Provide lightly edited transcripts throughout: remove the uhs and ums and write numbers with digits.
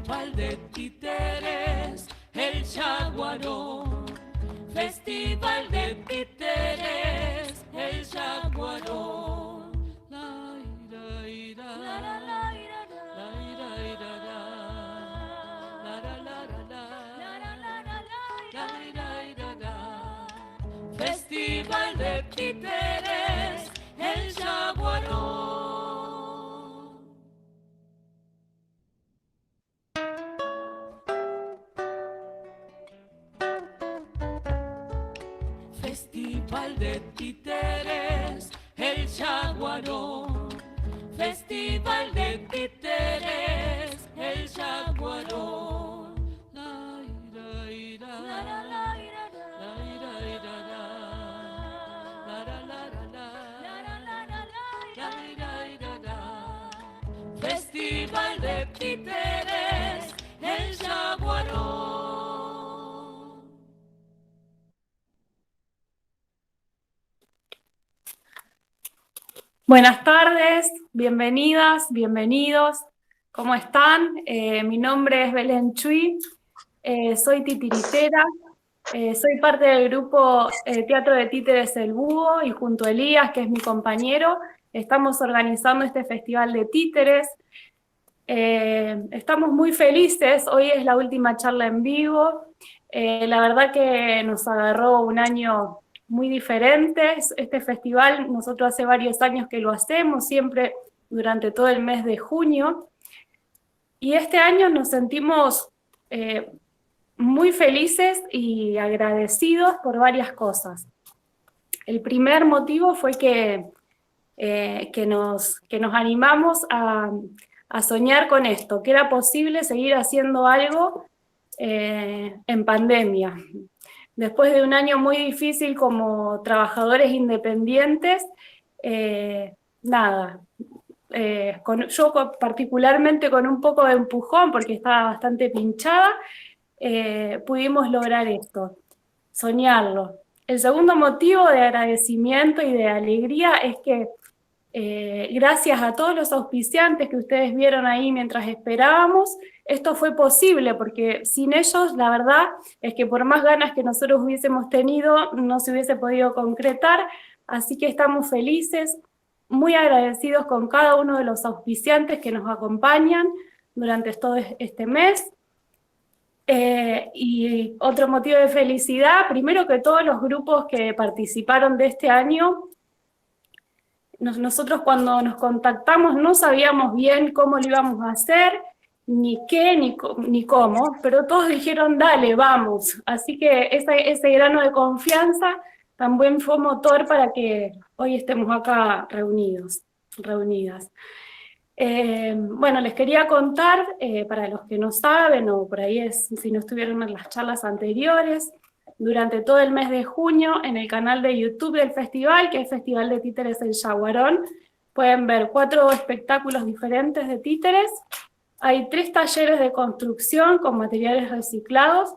Festival de títeres, el Yaguarón. Festival de títeres, el Yaguarón. La ira ira, la la la ira, la ira ira, la la la la, la ira ira. Festival de títeres, el Yaguarón. Festival de títeres, el Yaguarón. Festival de títeres, el Yaguarón. La ira ira, la la la ira, la ira ira, la la la la, la ira ira. Festival de títeres, el Yaguarón. Buenas tardes, bienvenidas, bienvenidos. ¿Cómo están? Mi nombre es Belén Chuy, soy titiritera, soy parte del grupo Teatro de Títeres El Búho y junto a Elías, que es mi compañero, estamos organizando este festival de títeres. Estamos muy felices, hoy es la última charla en vivo. La verdad que nos agarró un año muy diferente. Este festival nosotros hace varios años que lo hacemos, siempre durante todo el mes de junio. Y este año nos sentimos muy felices y agradecidos por varias cosas. El primer motivo fue que nos animamos a soñar con esto, que era posible seguir haciendo algo en pandemia. Después de un año muy difícil como trabajadores independientes, yo particularmente con un poco de empujón, porque estaba bastante pinchada, pudimos lograr esto, soñarlo. El segundo motivo de agradecimiento y de alegría es que gracias a todos los auspiciantes que ustedes vieron ahí mientras esperábamos, esto fue posible, porque sin ellos, la verdad es que por más ganas que nosotros hubiésemos tenido, no se hubiese podido concretar, así que estamos felices, muy agradecidos con cada uno de los auspiciantes que nos acompañan durante todo este mes. Y otro motivo de felicidad, primero que todos los grupos que participaron de este año, nosotros cuando nos contactamos no sabíamos bien cómo lo íbamos a hacer, ni qué, ni cómo, pero todos dijeron, dale, vamos. Así que ese grano de confianza también fue motor para que hoy estemos acá reunidas. Bueno, les quería contar, para los que no saben, o por ahí si no estuvieron en las charlas anteriores, durante todo el mes de junio, en el canal de YouTube del festival, que es Festival de Títeres El Yaguarón, pueden ver 4 espectáculos diferentes de títeres. Hay 3 talleres de construcción con materiales reciclados,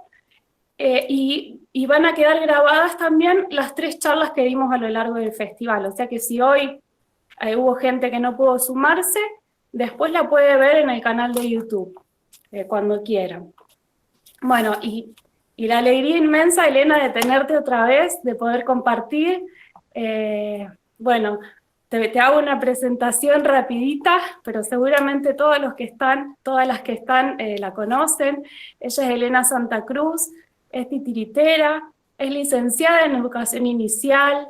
y van a quedar grabadas también las 3 charlas que dimos a lo largo del festival. O sea que si hoy hubo gente que no pudo sumarse, después la puede ver en el canal de YouTube, cuando quieran. Bueno, y la alegría inmensa, Elena, de tenerte otra vez, de poder compartir. Bueno, te hago una presentación rapidita, pero seguramente todas las que están la conocen. Ella es Elena Santa Cruz, es titiritera, es licenciada en Educación Inicial,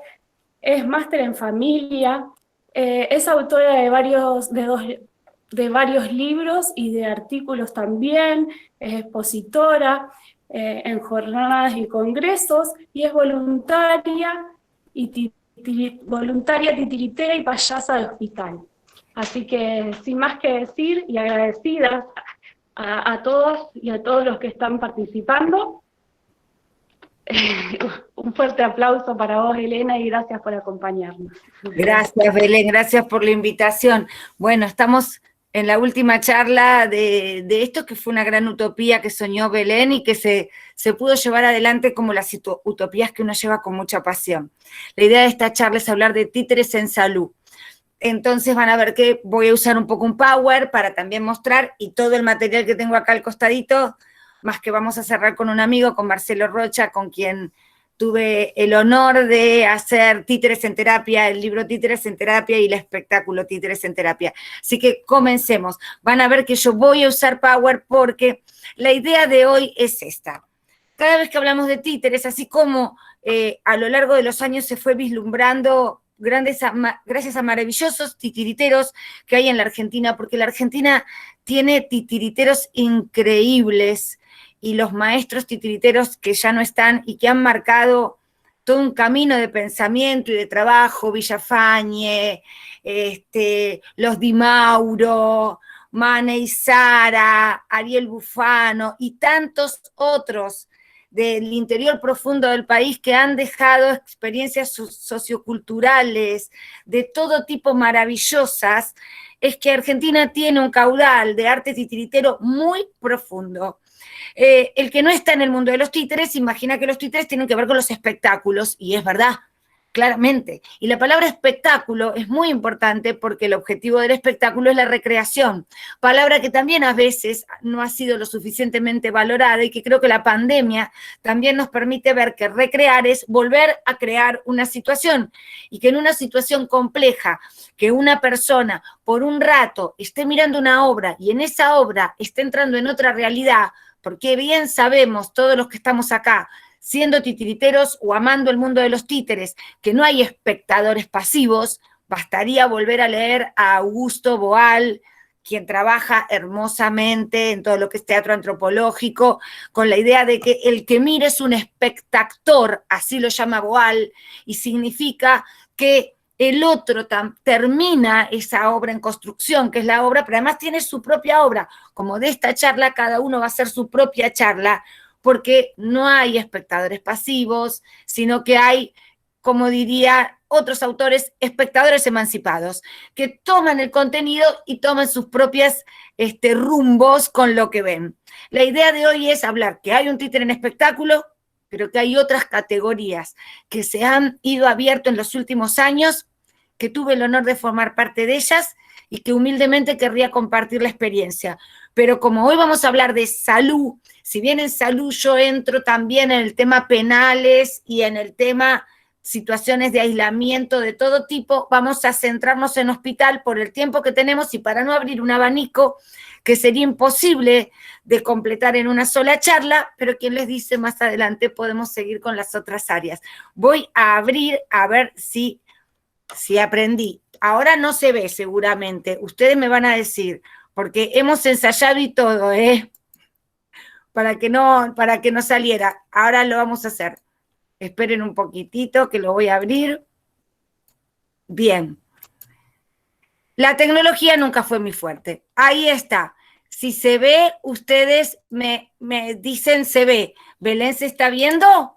es máster en Familia, es autora de varios libros y de artículos también, es expositora en jornadas y congresos, y es voluntaria titiritera y payasa de hospital. Así que sin más que decir, y agradecida a todos y a todos los que están participando, un fuerte aplauso para vos, Elena, y gracias por acompañarnos. Gracias, Belén, gracias por la invitación. Bueno, estamos en la última charla de esto que fue una gran utopía que soñó Belén y que se pudo llevar adelante como las utopías que uno lleva con mucha pasión. La idea de esta charla es hablar de títeres en salud. Entonces van a ver que voy a usar un poco un Power para también mostrar, y todo el material que tengo acá al costadito, más que vamos a cerrar con un amigo, con Marcelo Rocha, con quien tuve el honor de hacer Títeres en Terapia, el libro Títeres en Terapia y el espectáculo Títeres en Terapia. Así que comencemos. Van a ver que yo voy a usar Power porque la idea de hoy es esta. Cada vez que hablamos de títeres, así como a lo largo de los años se fue vislumbrando gracias a maravillosos titiriteros que hay en la Argentina, porque la Argentina tiene titiriteros increíbles, y los maestros titiriteros que ya no están y que han marcado todo un camino de pensamiento y de trabajo, Villafañe, los Di Mauro, Mane y Sara, Ariel Bufano y tantos otros del interior profundo del país que han dejado experiencias socioculturales de todo tipo maravillosas, es que Argentina tiene un caudal de arte titiritero muy profundo. El que no está en el mundo de los títeres imagina que los títeres tienen que ver con los espectáculos, y es verdad, claramente. Y la palabra espectáculo es muy importante porque el objetivo del espectáculo es la recreación, palabra que también a veces no ha sido lo suficientemente valorada, y que creo que la pandemia también nos permite ver que recrear es volver a crear una situación, y que en una situación compleja, que una persona por un rato esté mirando una obra y en esa obra esté entrando en otra realidad, porque bien sabemos todos los que estamos acá, siendo titiriteros o amando el mundo de los títeres, que no hay espectadores pasivos. Bastaría volver a leer a Augusto Boal, quien trabaja hermosamente en todo lo que es teatro antropológico, con la idea de que el que mira es un espectactor, así lo llama Boal, y significa que el otro termina esa obra en construcción, que es la obra, pero además tiene su propia obra. Como de esta charla, cada uno va a hacer su propia charla, porque no hay espectadores pasivos, sino que hay, como diría otros autores, espectadores emancipados, que toman el contenido y toman sus propios rumbos con lo que ven. La idea de hoy es hablar que hay un títere en espectáculo, pero que hay otras categorías que se han ido abierto en los últimos años, que tuve el honor de formar parte de ellas y que humildemente querría compartir la experiencia. Pero como hoy vamos a hablar de salud, si bien en salud yo entro también en el tema penales y en el tema situaciones de aislamiento de todo tipo, vamos a centrarnos en hospital por el tiempo que tenemos y para no abrir un abanico que sería imposible de completar en una sola charla, pero quien les dice más adelante podemos seguir con las otras áreas. Voy a abrir a ver si aprendí. Ahora no se ve seguramente, ustedes me van a decir, porque hemos ensayado y todo, para que no saliera. Ahora lo vamos a hacer. Esperen un poquitito que lo voy a abrir. Bien. La tecnología nunca fue muy fuerte. Ahí está. Si se ve, ustedes me dicen se ve. ¿Belén se está viendo?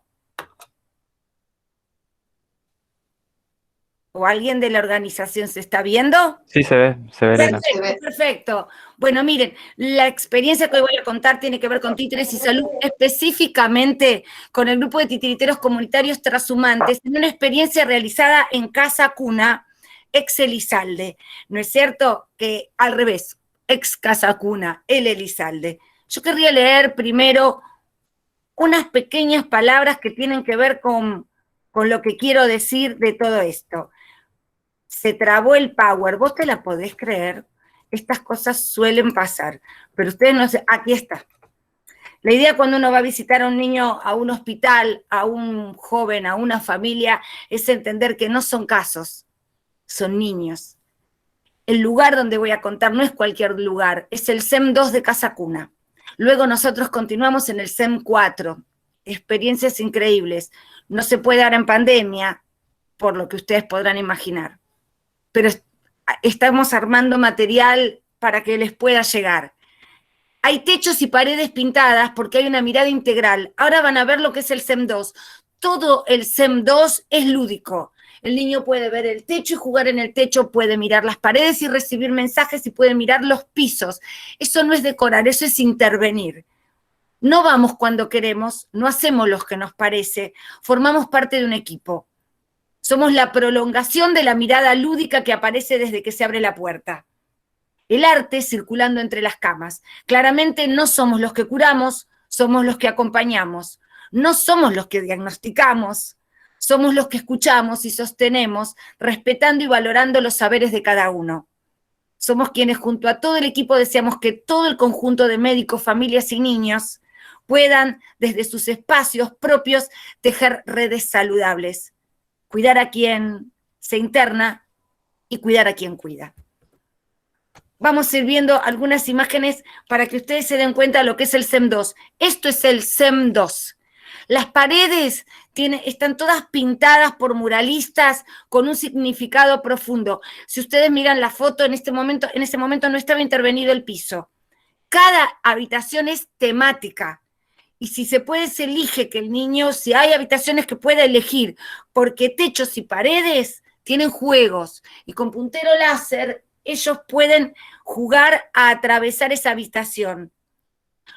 ¿O alguien de la organización se está viendo? Sí, se ve, Elena. Perfecto, perfecto. Bueno, miren, la experiencia que hoy voy a contar tiene que ver con títeres y salud, específicamente con el grupo de titiriteros comunitarios trashumantes, en una experiencia realizada en Casa Cuna, ex Elizalde. ¿No es cierto? Que al revés, ex Casa Cuna, el Elizalde. Yo querría leer primero unas pequeñas palabras que tienen que ver con lo que quiero decir de todo esto. Se trabó el Power, ¿vos te la podés creer? Estas cosas suelen pasar, pero ustedes no sé, aquí está. La idea cuando uno va a visitar a un niño, a un hospital, a un joven, a una familia, es entender que no son casos, son niños. El lugar donde voy a contar no es cualquier lugar, es el SEM 2 de Casa Cuna. Luego nosotros continuamos en el SEM 4, experiencias increíbles. No se puede dar en pandemia, por lo que ustedes podrán imaginar. Pero estamos armando material para que les pueda llegar. Hay techos y paredes pintadas porque hay una mirada integral. Ahora van a ver lo que es el SEM 2. Todo el SEM 2 es lúdico. El niño puede ver el techo y jugar en el techo, puede mirar las paredes y recibir mensajes y puede mirar los pisos. Eso no es decorar, eso es intervenir. No vamos cuando queremos, no hacemos lo que nos parece, formamos parte de un equipo. Somos la prolongación de la mirada lúdica que aparece desde que se abre la puerta. El arte circulando entre las camas. Claramente no somos los que curamos, somos los que acompañamos. No somos los que diagnosticamos, somos los que escuchamos y sostenemos, respetando y valorando los saberes de cada uno. Somos quienes junto a todo el equipo deseamos que todo el conjunto de médicos, familias y niños puedan, desde sus espacios propios, tejer redes saludables. Cuidar a quien se interna y cuidar a quien cuida. Vamos a ir viendo algunas imágenes para que ustedes se den cuenta de lo que es el SEM2. Esto es el SEM2. Las paredes están todas pintadas por muralistas con un significado profundo. Si ustedes miran la foto, en ese momento no estaba intervenido el piso. Cada habitación es temática. Y si se puede, se elige que el niño, si hay habitaciones que pueda elegir, porque techos y paredes tienen juegos. Y con puntero láser ellos pueden jugar a atravesar esa habitación.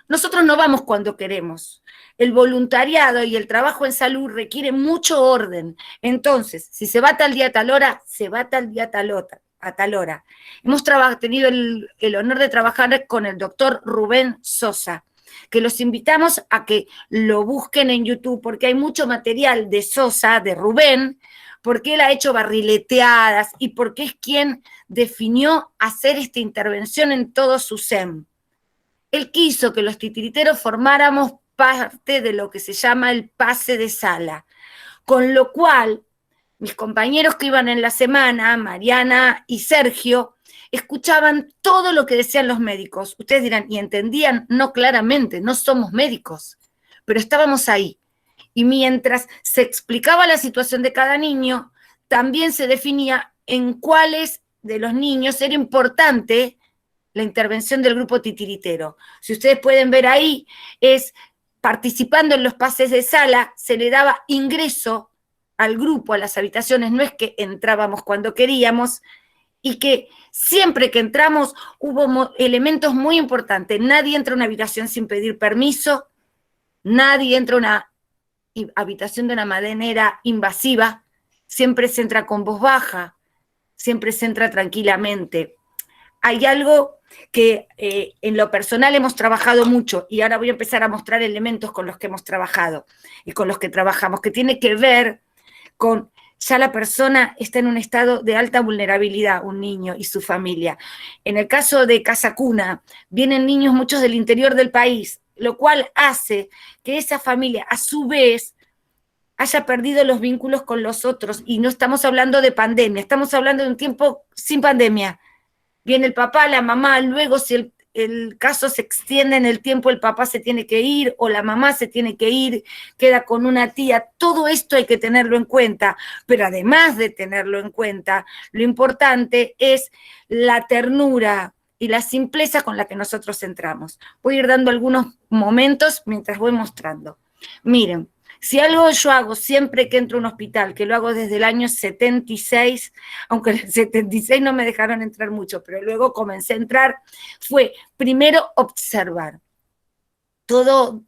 Nosotros no vamos cuando queremos. El voluntariado y el trabajo en salud requiere mucho orden. Entonces, si se va tal día a tal hora, se va tal día a tal hora. Hemos tenido el honor de trabajar con el doctor Rubén Sosa, que los invitamos a que lo busquen en YouTube, porque hay mucho material de Sosa, de Rubén, porque él ha hecho barrileteadas y porque es quien definió hacer esta intervención en todo su SEM. Él quiso que los titiriteros formáramos parte de lo que se llama el pase de sala, con lo cual mis compañeros que iban en la semana, Mariana y Sergio, escuchaban todo lo que decían los médicos. Ustedes dirán, ¿y entendían? No, claramente, no somos médicos, pero estábamos ahí. Y mientras se explicaba la situación de cada niño, también se definía en cuáles de los niños era importante la intervención del grupo titiritero. Si ustedes pueden ver ahí, es participando en los pases de sala, se le daba ingreso al grupo, a las habitaciones, no es que entrábamos cuando queríamos, y que siempre que entramos hubo elementos muy importantes. Nadie entra a una habitación sin pedir permiso, nadie entra a una habitación de una manera invasiva, siempre se entra con voz baja, siempre se entra tranquilamente. Hay algo que en lo personal hemos trabajado mucho, y ahora voy a empezar a mostrar elementos con los que hemos trabajado y con los que trabajamos, que tiene que ver con ya la persona está en un estado de alta vulnerabilidad, un niño y su familia. En el caso de Casa Cuna, vienen niños muchos del interior del país, lo cual hace que esa familia, a su vez, haya perdido los vínculos con los otros. Y no estamos hablando de pandemia, estamos hablando de un tiempo sin pandemia. Viene el papá, la mamá, luego si el caso se extiende en el tiempo, el papá se tiene que ir o la mamá se tiene que ir, queda con una tía. Todo esto hay que tenerlo en cuenta, pero además de tenerlo en cuenta, lo importante es la ternura y la simpleza con la que nosotros entramos. Voy a ir dando algunos momentos mientras voy mostrando. Miren, si algo yo hago siempre que entro a un hospital, que lo hago desde el año 76, aunque en el 76 no me dejaron entrar mucho, pero luego comencé a entrar, fue primero observar. Toda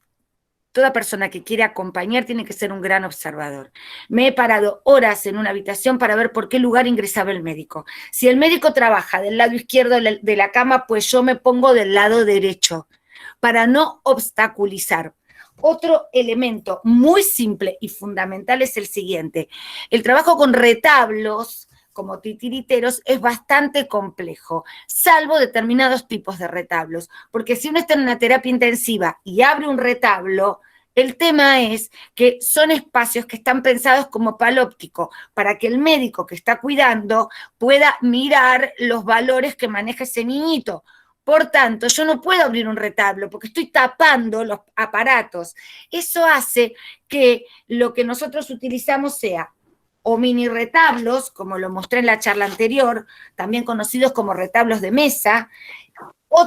persona que quiere acompañar tiene que ser un gran observador. Me he parado horas en una habitación para ver por qué lugar ingresaba el médico. Si el médico trabaja del lado izquierdo de la cama, pues yo me pongo del lado derecho, para no obstaculizar. Otro elemento muy simple y fundamental es el siguiente. El trabajo con retablos, como titiriteros, es bastante complejo, salvo determinados tipos de retablos. Porque si uno está en una terapia intensiva y abre un retablo, el tema es que son espacios que están pensados como palo óptico, para que el médico que está cuidando pueda mirar los valores que maneja ese niñito. Por tanto, yo no puedo abrir un retablo porque estoy tapando los aparatos. Eso hace que lo que nosotros utilizamos sea o mini retablos, como lo mostré en la charla anterior, también conocidos como retablos de mesa.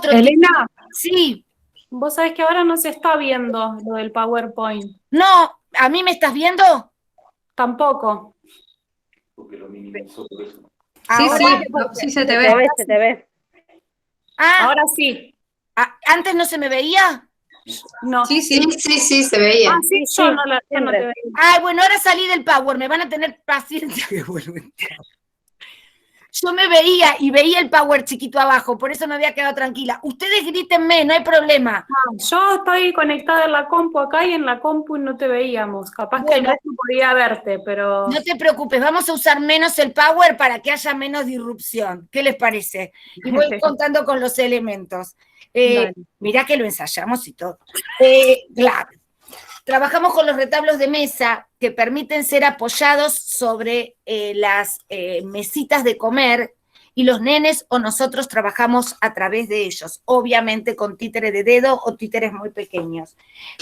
Elena, sí. Vos sabés que ahora no se está viendo lo del PowerPoint. No, ¿a mí me estás viendo? Tampoco. Porque lo minimizó por eso. Sí, se te ve. Ah, Ahora sí. ¿antes no se me veía? No. Sí, sí. Sí, se veía. Ah, sí, yo no te veía. Ay, bueno, ahora salí del Power, me van a tener paciencia que vuelvo a entrar. Yo me veía y veía el Power chiquito abajo, por eso me había quedado tranquila. Ustedes grítenme, no hay problema. Yo estoy conectada en la compu acá y en la compu no te veíamos. Capaz que el Bueno. resto podía verte, pero... No te preocupes, vamos a usar menos el Power para que haya menos disrupción. ¿Qué les parece? Y voy contando con los elementos. Mirá que lo ensayamos y todo. Claro. Trabajamos con los retablos de mesa que permiten ser apoyados sobre las mesitas de comer y los nenes o nosotros trabajamos a través de ellos, obviamente con títere de dedo o títeres muy pequeños.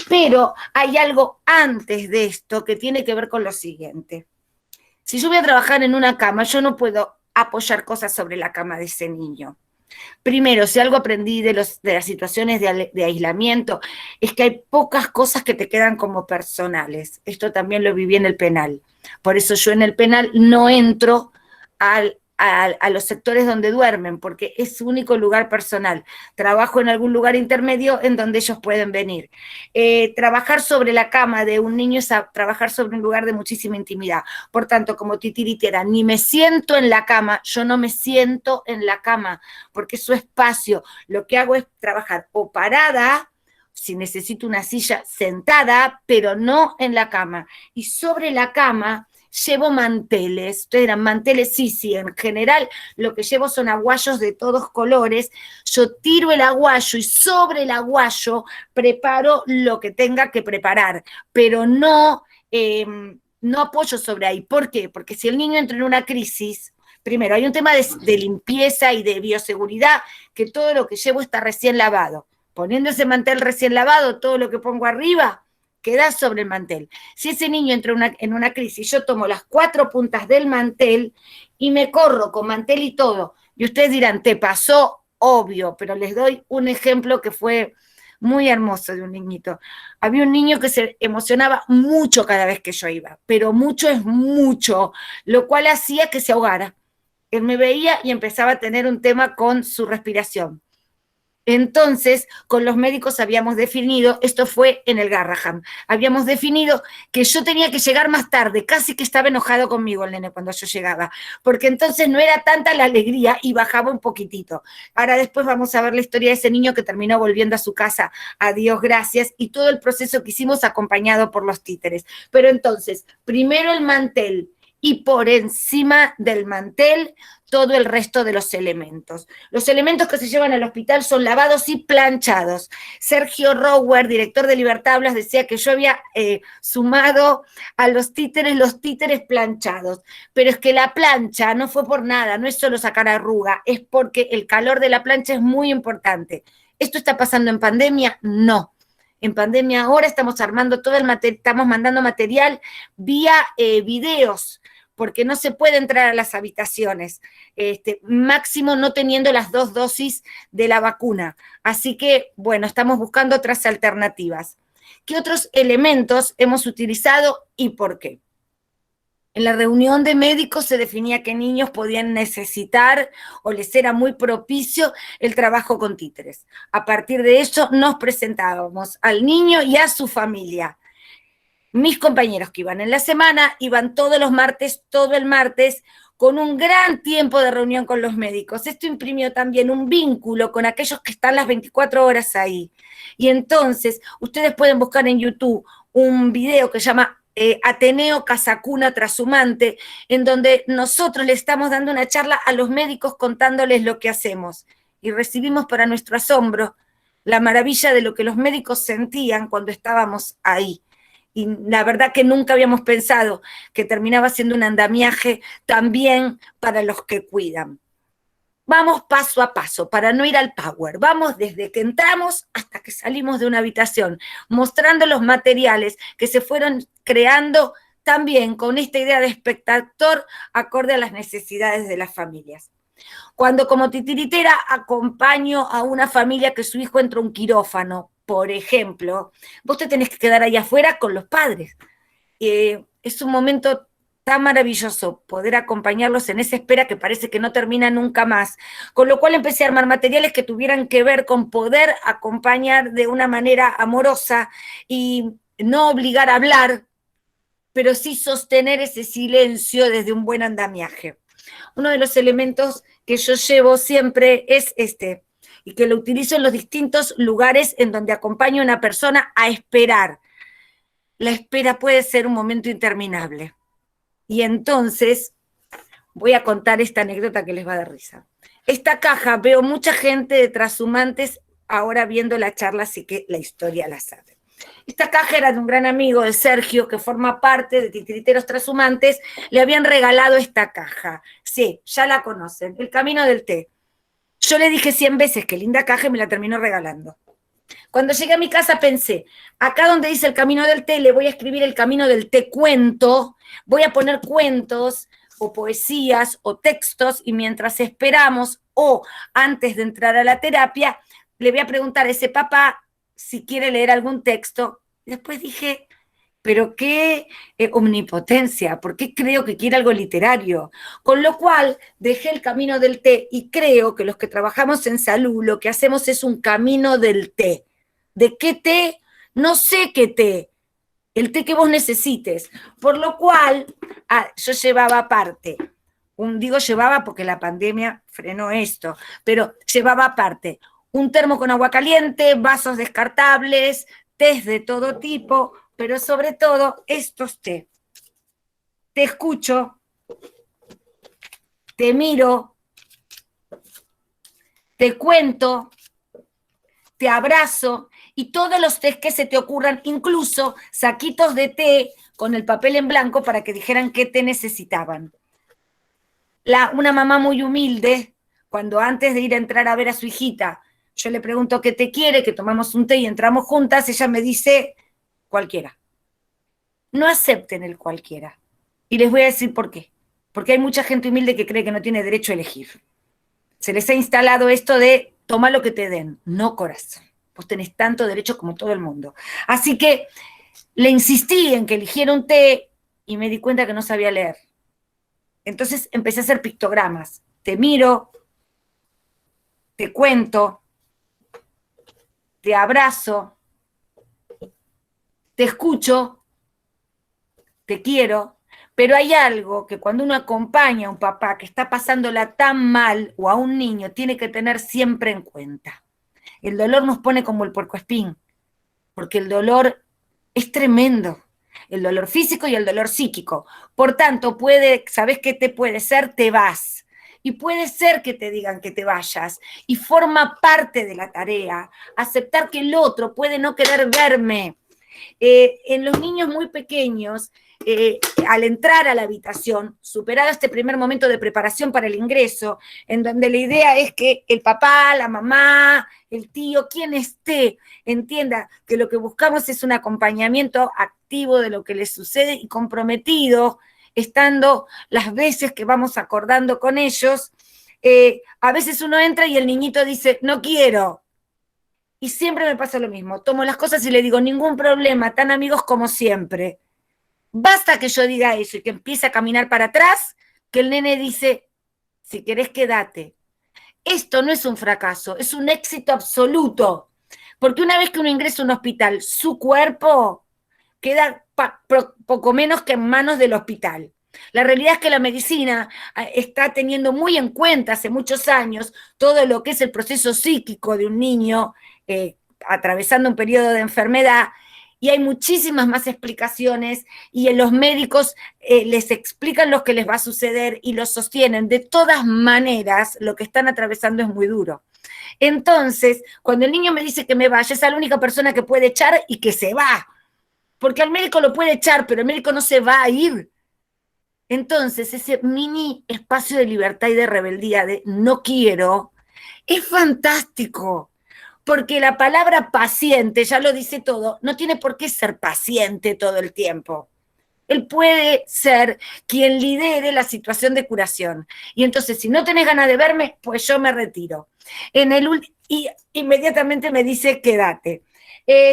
Pero hay algo antes de esto que tiene que ver con lo siguiente. Si yo voy a trabajar en una cama, yo no puedo apoyar cosas sobre la cama de ese niño. Primero, si algo aprendí de las situaciones de aislamiento, es que hay pocas cosas que te quedan como personales. Esto también lo viví en el penal. Por eso yo en el penal no entro a los sectores donde duermen, porque es su único lugar personal. Trabajo en algún lugar intermedio en donde ellos pueden venir. Trabajar sobre la cama de un niño es trabajar sobre un lugar de muchísima intimidad. Por tanto, como titiritera, ni me siento en la cama, yo no me siento en la cama, porque es su espacio. Lo que hago es trabajar o parada, si necesito una silla, sentada, pero no en la cama. Y sobre la cama llevo manteles. Ustedes dirán, manteles, sí, en general lo que llevo son aguayos de todos colores. Yo tiro el aguayo y sobre el aguayo preparo lo que tenga que preparar, pero no apoyo sobre ahí. ¿Por qué? Porque si el niño entra en una crisis, primero hay un tema de limpieza y de bioseguridad, que todo lo que llevo está recién lavado. Poniendo ese mantel recién lavado, todo lo que pongo arriba queda sobre el mantel. Si ese niño entra en una crisis, yo tomo las 4 puntas del mantel y me corro con mantel y todo. Y ustedes dirán, ¿te pasó? Obvio, pero les doy un ejemplo que fue muy hermoso de un niñito. Había un niño que se emocionaba mucho cada vez que yo iba, pero mucho es mucho, lo cual hacía que se ahogara. Él me veía y empezaba a tener un tema con su respiración. Entonces, con los médicos habíamos definido, esto fue en el Garraham, habíamos definido que yo tenía que llegar más tarde, casi que estaba enojado conmigo el nene cuando yo llegaba, porque entonces no era tanta la alegría y bajaba un poquitito. Ahora después vamos a ver la historia de ese niño que terminó volviendo a su casa, a Dios gracias, y todo el proceso que hicimos acompañado por los títeres. Pero entonces, primero el mantel, y por encima del mantel todo el resto de los elementos. Los elementos que se llevan al hospital son lavados y planchados. Sergio Rower, director de Libertad Hablas, decía que yo había sumado a los títeres planchados, pero es que la plancha no fue por nada, no es solo sacar arruga, es porque el calor de la plancha es muy importante. ¿Esto está pasando en pandemia? No. En pandemia ahora estamos armando todo el material, estamos mandando material vía videos, porque no se puede entrar a las habitaciones, máximo no teniendo las 2 dosis de la vacuna. Así que, bueno, estamos buscando otras alternativas. ¿Qué otros elementos hemos utilizado y por qué? En la reunión de médicos se definía que niños podían necesitar o les era muy propicio el trabajo con títeres. A partir de eso nos presentábamos al niño y a su familia. Mis compañeros que iban en la semana iban todos los martes, todo el martes, con un gran tiempo de reunión con los médicos. Esto imprimió también un vínculo con aquellos que están las 24 horas ahí. Y entonces, ustedes pueden buscar en YouTube un video que se llama Ateneo Casacuna Trashumante, en donde nosotros le estamos dando una charla a los médicos contándoles lo que hacemos. Y recibimos para nuestro asombro la maravilla de lo que los médicos sentían cuando estábamos ahí. Y la verdad que nunca habíamos pensado que terminaba siendo un andamiaje también para los que cuidan. Vamos paso a paso, para no ir al Power. Vamos desde que entramos hasta que salimos de una habitación, mostrando los materiales que se fueron creando también con esta idea de espectador acorde a las necesidades de las familias. Cuando como titiritera acompaño a una familia que su hijo entra a un quirófano, por ejemplo, vos te tenés que quedar ahí afuera con los padres. Es un momento tan maravilloso poder acompañarlos en esa espera que parece que no termina nunca más. Con lo cual empecé a armar materiales que tuvieran que ver con poder acompañar de una manera amorosa y no obligar a hablar, pero sí sostener ese silencio desde un buen andamiaje. Uno de los elementos que yo llevo siempre es este, y que lo utilizo en los distintos lugares en donde acompaño a una persona a esperar. La espera puede ser un momento interminable. Y entonces voy a contar esta anécdota que les va a dar risa. Esta caja, veo mucha gente de Trashumantes ahora viendo la charla, así que la historia la sabe. Esta caja era de un gran amigo de Sergio, que forma parte de Titiriteros Trashumantes, le habían regalado esta caja. Sí, ya la conocen, El Camino del Té. Yo le dije 100 veces que linda caja y me la terminó regalando. Cuando llegué a mi casa pensé, acá donde dice El Camino del Té, le voy a escribir El Camino del Té cuento, voy a poner cuentos o poesías o textos, y mientras esperamos o antes de entrar a la terapia, le voy a preguntar a ese papá si quiere leer algún texto. Y después dije, pero qué omnipotencia, ¿por qué creo que quiere algo literario? Con lo cual dejé El Camino del Té y creo que los que trabajamos en salud lo que hacemos es un camino del té. ¿De qué té? No sé qué té. El té que vos necesites. Por lo cual, yo llevaba aparte, digo llevaba porque la pandemia frenó esto, pero llevaba aparte un termo con agua caliente, vasos descartables, tés de todo tipo, pero sobre todo estos té. Te escucho, te miro, te cuento, te abrazo, y todos los tés que se te ocurran, incluso saquitos de té con el papel en blanco para que dijeran qué té necesitaban. Una mamá muy humilde, cuando antes de ir a entrar a ver a su hijita, yo le pregunto qué té quiere, que tomamos un té y entramos juntas, ella me dice cualquiera. No acepten el cualquiera. Y les voy a decir por qué. Porque hay mucha gente humilde que cree que no tiene derecho a elegir. Se les ha instalado esto de toma lo que te den. No, corazón. Vos tenés tanto derecho como todo el mundo. Así que le insistí en que eligiera un té y me di cuenta que no sabía leer. Entonces empecé a hacer pictogramas. Te miro, te cuento, te abrazo, te escucho, te quiero, pero hay algo que cuando uno acompaña a un papá que está pasándola tan mal o a un niño, tiene que tener siempre en cuenta. El dolor nos pone como el puercoespín, porque el dolor es tremendo, el dolor físico y el dolor psíquico. Por tanto, ¿sabés qué te puede ser? Te vas. Y puede ser que te digan que te vayas, y forma parte de la tarea, aceptar que el otro puede no querer verme. En los niños muy pequeños, al entrar a la habitación, superado este primer momento de preparación para el ingreso, en donde la idea es que el papá, la mamá, el tío, quien esté, entienda que lo que buscamos es un acompañamiento activo de lo que les sucede y comprometido, estando las veces que vamos acordando con ellos. A veces uno entra y el niñito dice, no quiero. Y siempre me pasa lo mismo. Tomo las cosas y le digo, ningún problema, tan amigos como siempre. Basta que yo diga eso y que empiece a caminar para atrás, que el nene dice, si querés quédate. Esto no es un fracaso, es un éxito absoluto. Porque una vez que uno ingresa a un hospital, su cuerpo queda poco menos que en manos del hospital. La realidad es que la medicina está teniendo muy en cuenta hace muchos años todo lo que es el proceso psíquico de un niño atravesando un periodo de enfermedad, y hay muchísimas más explicaciones, y los médicos les explican lo que les va a suceder y lo sostienen. De todas maneras, lo que están atravesando es muy duro. Entonces, cuando el niño me dice que me vaya, es la única persona que puede echar y que se va. Porque al médico lo puede echar, pero el médico no se va a ir. Entonces, ese mini espacio de libertad y de rebeldía de no quiero, es fantástico. Porque la palabra paciente, ya lo dice todo, no tiene por qué ser paciente todo el tiempo. Él puede ser quien lidere la situación de curación. Y entonces, si no tenés ganas de verme, pues yo me retiro. Y inmediatamente me dice, quédate.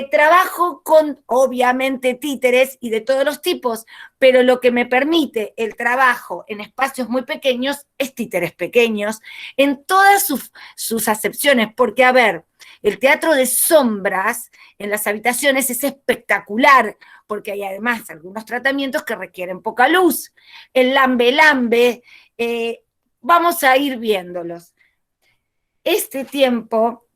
Trabajo con, obviamente, títeres y de todos los tipos, pero lo que me permite el trabajo en espacios muy pequeños es títeres pequeños, en todas sus acepciones, porque, a ver, el teatro de sombras en las habitaciones es espectacular, porque hay además algunos tratamientos que requieren poca luz. El lambe-lambe, vamos a ir viéndolos. Este tiempo,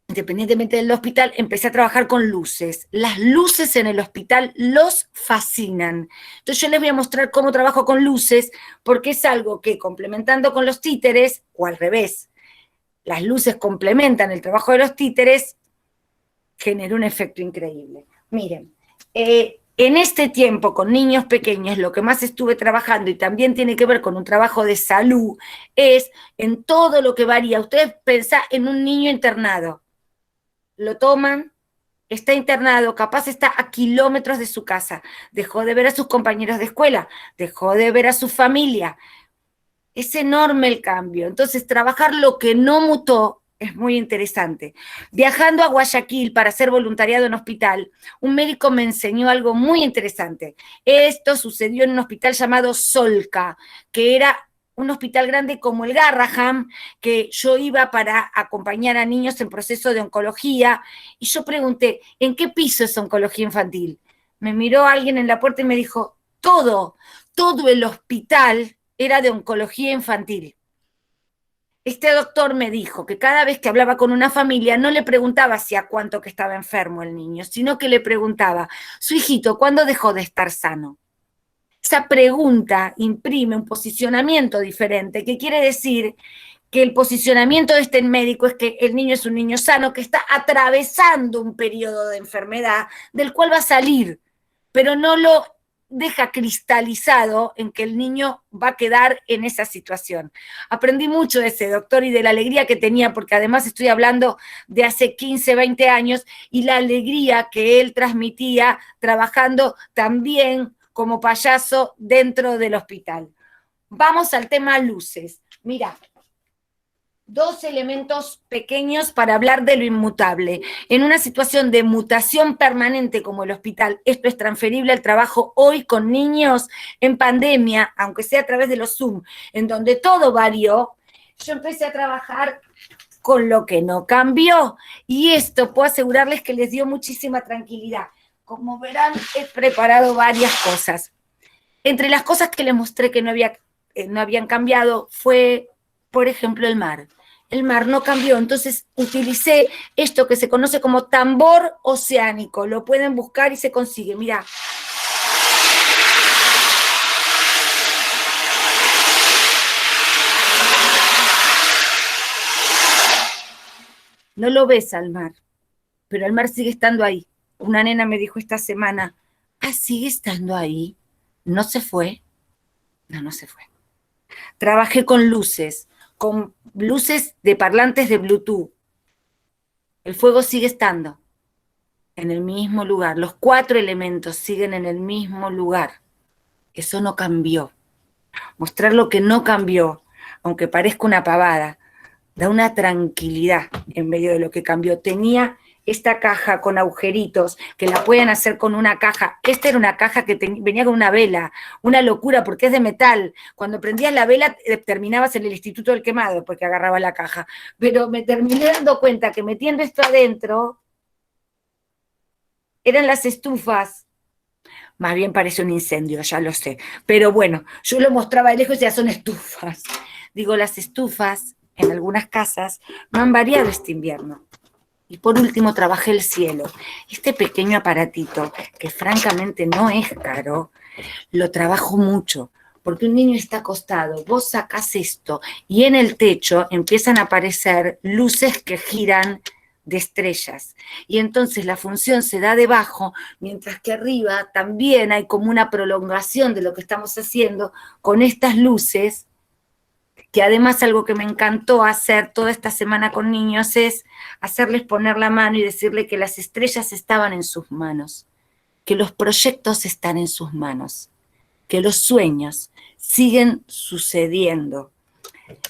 independientemente del hospital, empecé a trabajar con luces. Las luces en el hospital los fascinan. Entonces yo les voy a mostrar cómo trabajo con luces, porque es algo que, complementando con los títeres, o al revés, las luces complementan el trabajo de los títeres, genera un efecto increíble. Miren, en este tiempo con niños pequeños, lo que más estuve trabajando, y también tiene que ver con un trabajo de salud, es en todo lo que varía. Ustedes pensá en un niño internado. Lo toman, está internado, capaz está a kilómetros de su casa, dejó de ver a sus compañeros de escuela, dejó de ver a su familia. Es enorme el cambio. Entonces, trabajar lo que no mutó es muy interesante. Viajando a Guayaquil para hacer voluntariado en hospital, un médico me enseñó algo muy interesante. Esto sucedió en un hospital llamado Solca, que era un hospital grande como el Garraham, que yo iba para acompañar a niños en proceso de oncología, y yo pregunté, ¿en qué piso es oncología infantil? Me miró alguien en la puerta y me dijo, todo el hospital era de oncología infantil. Este doctor me dijo que cada vez que hablaba con una familia no le preguntaba hacia cuánto que estaba enfermo el niño, sino que le preguntaba, su hijito, ¿cuándo dejó de estar sano? Esa pregunta imprime un posicionamiento diferente, que quiere decir que el posicionamiento de este médico es que el niño es un niño sano, que está atravesando un periodo de enfermedad del cual va a salir, pero no lo deja cristalizado en que el niño va a quedar en esa situación. Aprendí mucho de ese doctor y de la alegría que tenía, porque además estoy hablando de hace 15, 20 años, y la alegría que él transmitía trabajando también como payaso dentro del hospital. Vamos al tema luces. Mira, 2 elementos pequeños para hablar de lo inmutable. En una situación de mutación permanente como el hospital, esto es transferible al trabajo hoy con niños en pandemia, aunque sea a través de los Zoom, en donde todo varió. Yo empecé a trabajar con lo que no cambió, y esto puedo asegurarles que les dio muchísima tranquilidad. Como verán, he preparado varias cosas. Entre las cosas que les mostré que no habían cambiado fue, por ejemplo, el mar. El mar no cambió, entonces utilicé esto que se conoce como tambor oceánico. Lo pueden buscar y se consigue, mirá. No lo ves al mar, pero el mar sigue estando ahí. Una nena me dijo esta semana, ¿sigue estando ahí? ¿No se fue? No se fue. Trabajé con luces de parlantes de Bluetooth. El fuego sigue estando en el mismo lugar. Los 4 elementos siguen en el mismo lugar. Eso no cambió. Mostrar lo que no cambió, aunque parezca una pavada, da una tranquilidad en medio de lo que cambió. Tenía esta caja con agujeritos, que la pueden hacer con una caja. Esta era una caja que venía con una vela, una locura porque es de metal. Cuando prendías la vela terminabas en el Instituto del Quemado porque agarraba la caja. Pero me terminé dando cuenta que metiendo esto adentro, eran las estufas. Más bien parece un incendio, ya lo sé. Pero bueno, yo lo mostraba de lejos y ya son estufas. Digo, las estufas en algunas casas no han variado este invierno. Y por último trabajé el cielo. Este pequeño aparatito, que francamente no es caro, lo trabajo mucho, porque un niño está acostado, vos sacás esto, y en el techo empiezan a aparecer luces que giran de estrellas. Y entonces la función se da debajo, mientras que arriba también hay como una prolongación de lo que estamos haciendo con estas luces, que además algo que me encantó hacer toda esta semana con niños es hacerles poner la mano y decirle que las estrellas estaban en sus manos, que los proyectos están en sus manos, que los sueños siguen sucediendo.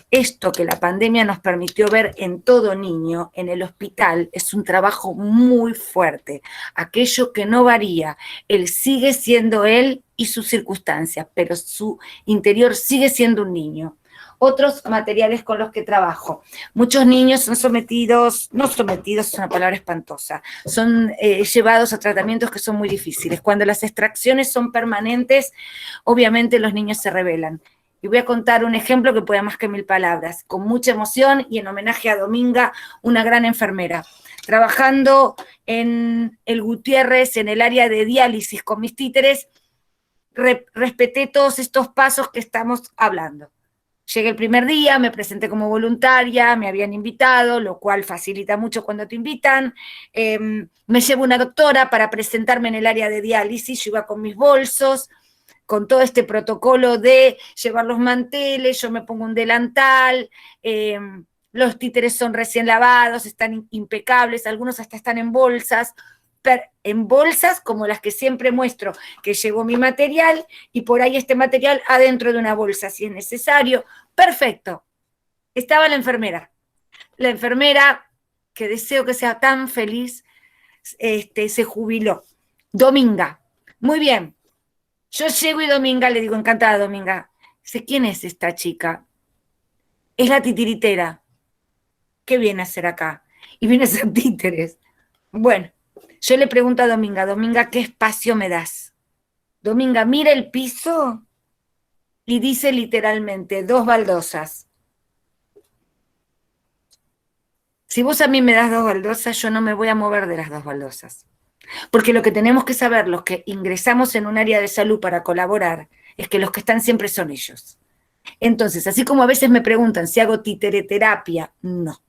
esto que la pandemia nos permitió ver en todo niño, en el hospital, es un trabajo muy fuerte. Aquello que no varía, él sigue siendo él y sus circunstancias, pero su interior sigue siendo un niño. Otros materiales con los que trabajo. Muchos niños son no sometidos, es una palabra espantosa, son llevados a tratamientos que son muy difíciles. Cuando las extracciones son permanentes, obviamente los niños se rebelan. Y voy a contar un ejemplo que puede más que 1000 palabras, con mucha emoción y en homenaje a Dominga, una gran enfermera. Trabajando en el Gutiérrez, en el área de diálisis con mis títeres, respeté todos estos pasos que estamos hablando. Llegué el primer día, me presenté como voluntaria, me habían invitado, lo cual facilita mucho cuando te invitan. Me llevo una doctora para presentarme en el área de diálisis, yo iba con mis bolsos, con todo este protocolo de llevar los manteles, yo me pongo un delantal, los títeres son recién lavados, están impecables, algunos hasta están en bolsas como las que siempre muestro, que llevo mi material y por ahí este material adentro de una bolsa, si es necesario. Perfecto. Estaba la enfermera que deseo que sea tan feliz, se jubiló. Dominga. Muy bien. Yo llego y Dominga, le digo, encantada Dominga. Dice, ¿quién es esta chica? Es la titiritera. ¿Qué viene a hacer acá? Y viene a hacer títeres. Bueno. Yo le pregunto a Dominga, Dominga, ¿qué espacio me das? Dominga mira el piso y dice literalmente, 2 baldosas. Si vos a mí me das 2 baldosas, yo no me voy a mover de las 2 baldosas. Porque lo que tenemos que saber, los que ingresamos en un área de salud para colaborar, es que los que están siempre son ellos. Entonces, así como a veces me preguntan si hago titereterapia, no.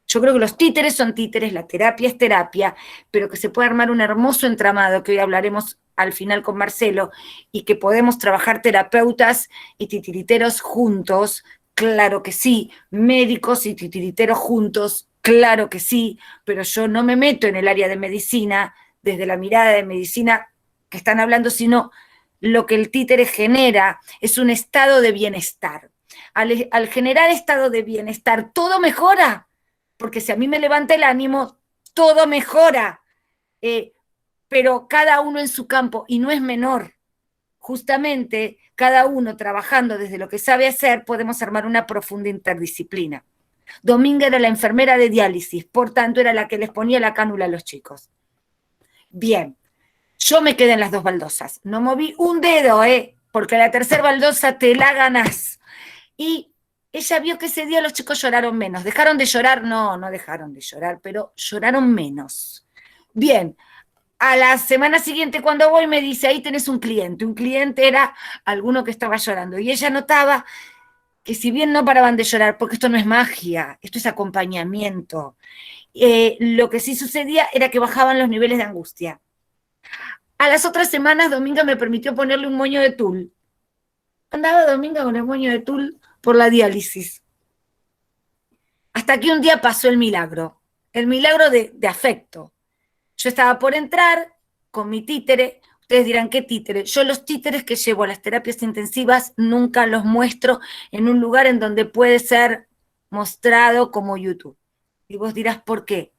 Yo creo que los títeres son títeres, la terapia es terapia, pero que se puede armar un hermoso entramado, que hoy hablaremos al final con Marcelo, y que podemos trabajar terapeutas y titiriteros juntos, claro que sí, médicos y titiriteros juntos, claro que sí, pero yo no me meto en el área de medicina, desde la mirada de medicina que están hablando, sino lo que el títere genera es un estado de bienestar. Al generar estado de bienestar, todo mejora. Porque si a mí me levanta el ánimo, todo mejora, pero cada uno en su campo, y no es menor. Justamente, cada uno trabajando desde lo que sabe hacer, podemos armar una profunda interdisciplina. Dominga era la enfermera de diálisis, por tanto era la que les ponía la cánula a los chicos. Bien, yo me quedé en las 2 baldosas, no moví un dedo, porque la tercera baldosa te la ganás. Y ella vio que ese día los chicos lloraron menos. ¿Dejaron de llorar? No, no dejaron de llorar, pero lloraron menos. Bien, a la semana siguiente cuando voy me dice, ahí tenés un cliente. Un cliente era alguno que estaba llorando. Y ella notaba que si bien no paraban de llorar, porque esto no es magia, esto es acompañamiento, lo que sí sucedía era que bajaban los niveles de angustia. A las otras semanas, Dominga me permitió ponerle un moño de tul. Andaba Dominga con el moño de tul por la diálisis. Hasta que un día pasó el milagro de afecto. Yo estaba por entrar con mi títere, ustedes dirán, ¿qué títere? Yo los títeres que llevo a las terapias intensivas nunca los muestro en un lugar en donde puede ser mostrado como YouTube. Y vos dirás, ¿por qué?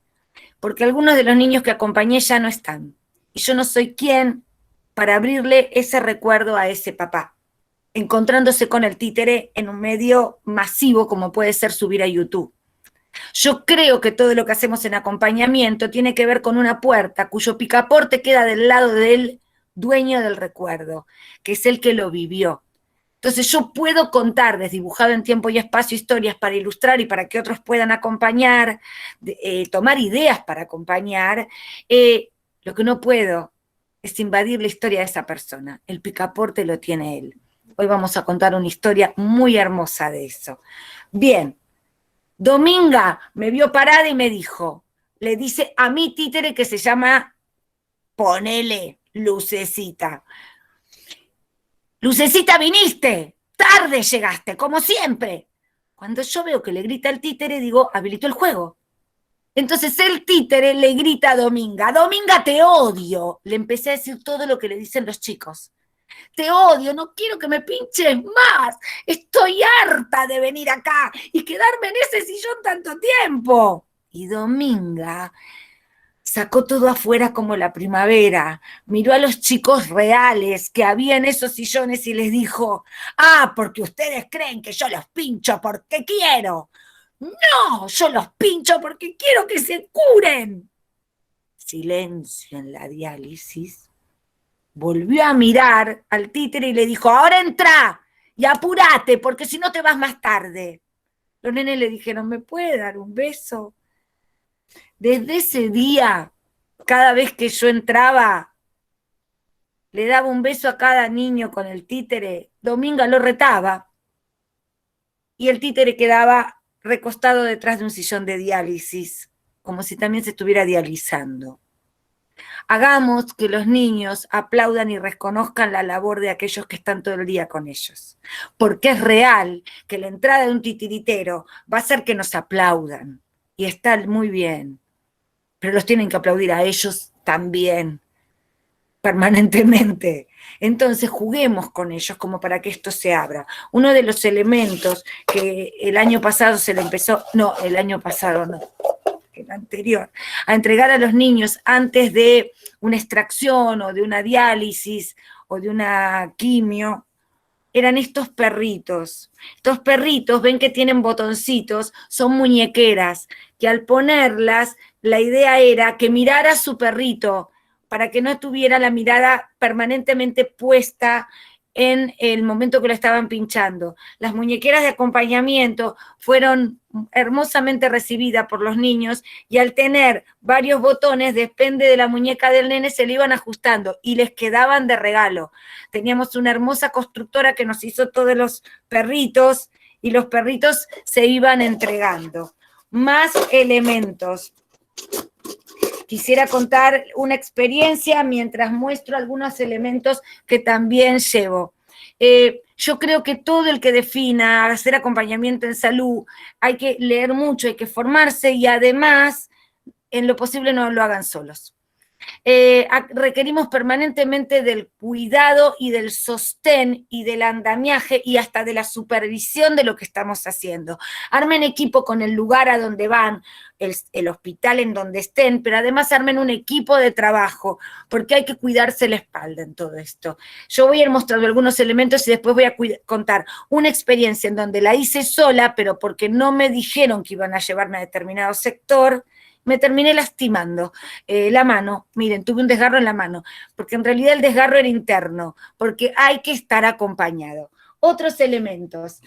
Porque algunos de los niños que acompañé ya no están. Y yo no soy quien para abrirle ese recuerdo a ese papá, encontrándose con el títere en un medio masivo como puede ser subir a YouTube. Yo creo que todo lo que hacemos en acompañamiento tiene que ver con una puerta cuyo picaporte queda del lado del dueño del recuerdo, que es el que lo vivió. Entonces yo puedo contar, desdibujado en tiempo y espacio, historias para ilustrar y para que otros puedan acompañar, tomar ideas para acompañar. Lo que no puedo es invadir la historia de esa persona. El picaporte lo tiene él. Hoy vamos a contar una historia muy hermosa de eso. Bien, Dominga me vio parada y me dijo, le dice a mi títere que se llama, ponele, Lucecita. Lucecita, viniste, tarde llegaste, como siempre. Cuando yo veo que le grita al títere, digo, habilito el juego. Entonces el títere le grita a Dominga, Dominga, te odio. Le empecé a decir todo lo que le dicen los chicos. Te odio, no quiero que me pinches más. Estoy harta de venir acá y quedarme en ese sillón tanto tiempo. Y Dominga sacó todo afuera como la primavera, miró a los chicos reales que había en esos sillones y les dijo, ah, porque ustedes creen que yo los pincho porque quiero. No, yo los pincho porque quiero que se curen. Silencio en la diálisis. Volvió a mirar al títere y le dijo, ahora entra y apúrate porque si no te vas más tarde. Los nenes le dijeron, ¿me puede dar un beso? Desde ese día, cada vez que yo entraba, le daba un beso a cada niño con el títere. Dominga lo retaba y el títere quedaba recostado detrás de un sillón de diálisis, como si también se estuviera dializando. Hagamos que los niños aplaudan y reconozcan la labor de aquellos que están todo el día con ellos, porque es real que la entrada de un titiritero va a hacer que nos aplaudan, y está muy bien, pero los tienen que aplaudir a ellos también, permanentemente. Entonces juguemos con ellos como para que esto se abra. Uno de los elementos que el año pasado se le empezó, no, el año pasado no, el anterior, a entregar a los niños antes de una extracción o de una diálisis o de una quimio, eran estos perritos. Estos perritos, ven que tienen botoncitos, son muñequeras, que al ponerlas, la idea era que mirara a su perrito, para que no tuviera la mirada permanentemente puesta en el momento que lo estaban pinchando. Las muñequeras de acompañamiento fueron hermosamente recibidas por los niños y al tener varios botones, depende de la muñeca del nene, se le iban ajustando y les quedaban de regalo. Teníamos una hermosa constructora que nos hizo todos los perritos y los perritos se iban entregando. Más elementos. Quisiera contar una experiencia mientras muestro algunos elementos que también llevo. Yo creo que todo el que defina hacer acompañamiento en salud, hay que leer mucho, hay que formarse y además, en lo posible, no lo hagan solos. Requerimos permanentemente del cuidado y del sostén y del andamiaje y hasta de la supervisión de lo que estamos haciendo. Armen equipo con el lugar a donde van, el hospital en donde estén, pero además armen un equipo de trabajo, porque hay que cuidarse la espalda en todo esto. Yo voy a ir mostrando algunos elementos y después voy a contar una experiencia en donde la hice sola, pero porque no me dijeron que iban a llevarme a determinado sector, me terminé lastimando la mano. Miren, tuve un desgarro en la mano, porque en realidad el desgarro era interno, porque hay que estar acompañado. Otros elementos,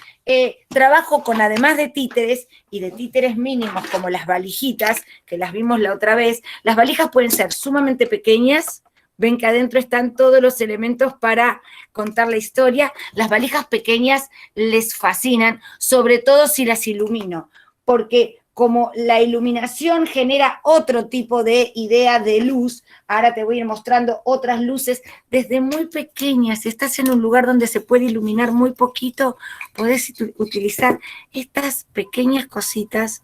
trabajo con, además de títeres, y de títeres mínimos como las valijitas, que las vimos la otra vez. Las valijas pueden ser sumamente pequeñas, ven que adentro están todos los elementos para contar la historia. Las valijas pequeñas les fascinan, sobre todo si las ilumino, porque como la iluminación genera otro tipo de idea de luz, ahora te voy a ir mostrando otras luces desde muy pequeñas. Si estás en un lugar donde se puede iluminar muy poquito, podés utilizar estas pequeñas cositas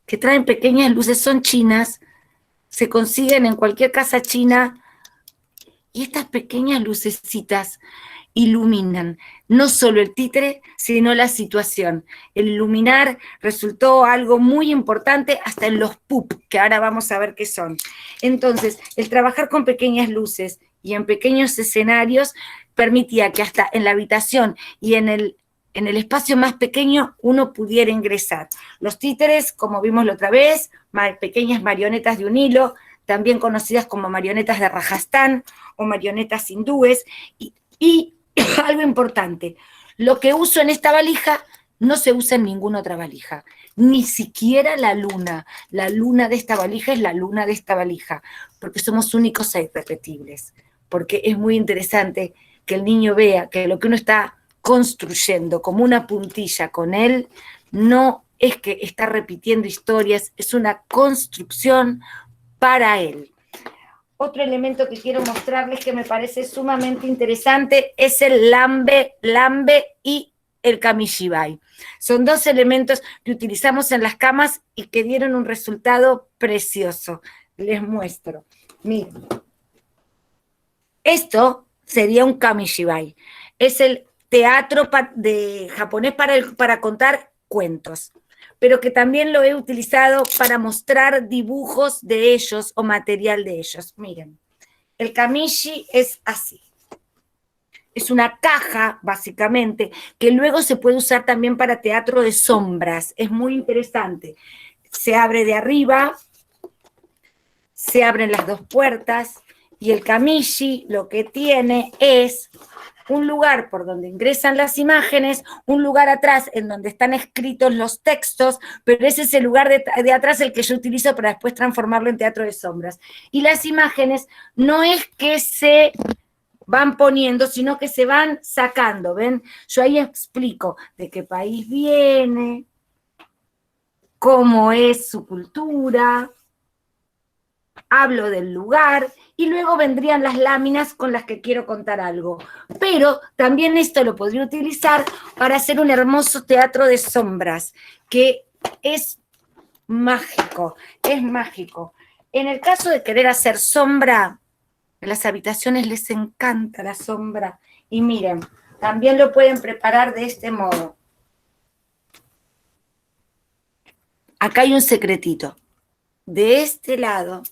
que traen pequeñas luces, son chinas, se consiguen en cualquier casa china, y estas pequeñas lucecitas iluminan no solo el títere, sino la situación. El iluminar resultó algo muy importante hasta en los PUP, que ahora vamos a ver qué son. Entonces, el trabajar con pequeñas luces y en pequeños escenarios permitía que hasta en la habitación y en el espacio más pequeño uno pudiera ingresar. Los títeres, como vimos la otra vez, pequeñas marionetas de un hilo, también conocidas como marionetas de Rajastán o marionetas hindúes, y algo importante, lo que uso en esta valija no se usa en ninguna otra valija, ni siquiera la luna de esta valija es la luna de esta valija, porque somos únicos e irrepetibles, porque es muy interesante que el niño vea que lo que uno está construyendo como una puntilla con él, no es que está repitiendo historias, es una construcción para él. Otro elemento que quiero mostrarles que me parece sumamente interesante es el lambe y el kamishibai. Son dos elementos que utilizamos en las camas y que dieron un resultado precioso. Les muestro. Miren. Esto sería un kamishibai. Es el teatro de japonés para contar cuentos, pero que también lo he utilizado para mostrar dibujos de ellos o material de ellos. Miren, el kamishi es así. Es una caja, básicamente, que luego se puede usar también para teatro de sombras. Es muy interesante. Se abre de arriba, se abren las dos puertas, y el kamishi lo que tiene es un lugar por donde ingresan las imágenes, un lugar atrás en donde están escritos los textos, pero ese es el lugar de atrás el que yo utilizo para después transformarlo en teatro de sombras. Y las imágenes no es que se van poniendo, sino que se van sacando, ¿ven? Yo ahí explico de qué país viene, cómo es su cultura, hablo del lugar, y luego vendrían las láminas con las que quiero contar algo. Pero también esto lo podría utilizar para hacer un hermoso teatro de sombras, que es mágico, es mágico. En el caso de querer hacer sombra, en las habitaciones les encanta la sombra, y miren, también lo pueden preparar de este modo. Acá hay un secretito. De este lado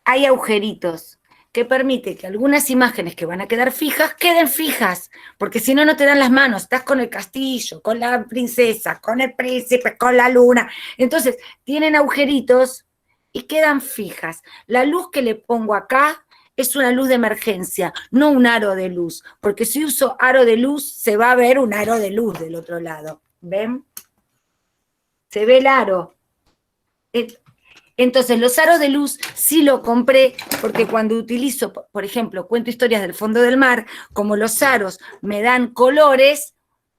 hay agujeritos que permite que algunas imágenes que van a quedar fijas, queden fijas, porque si no, no te dan las manos. Estás con el castillo, con la princesa, con el príncipe, con la luna. Entonces, tienen agujeritos y quedan fijas. La luz que le pongo acá es una luz de emergencia, no un aro de luz, porque si uso aro de luz, se va a ver un aro de luz del otro lado. ¿Ven? Se ve el aro. Entonces, los aros de luz sí lo compré, porque cuando utilizo, por ejemplo, cuento historias del fondo del mar, como los aros me dan colores,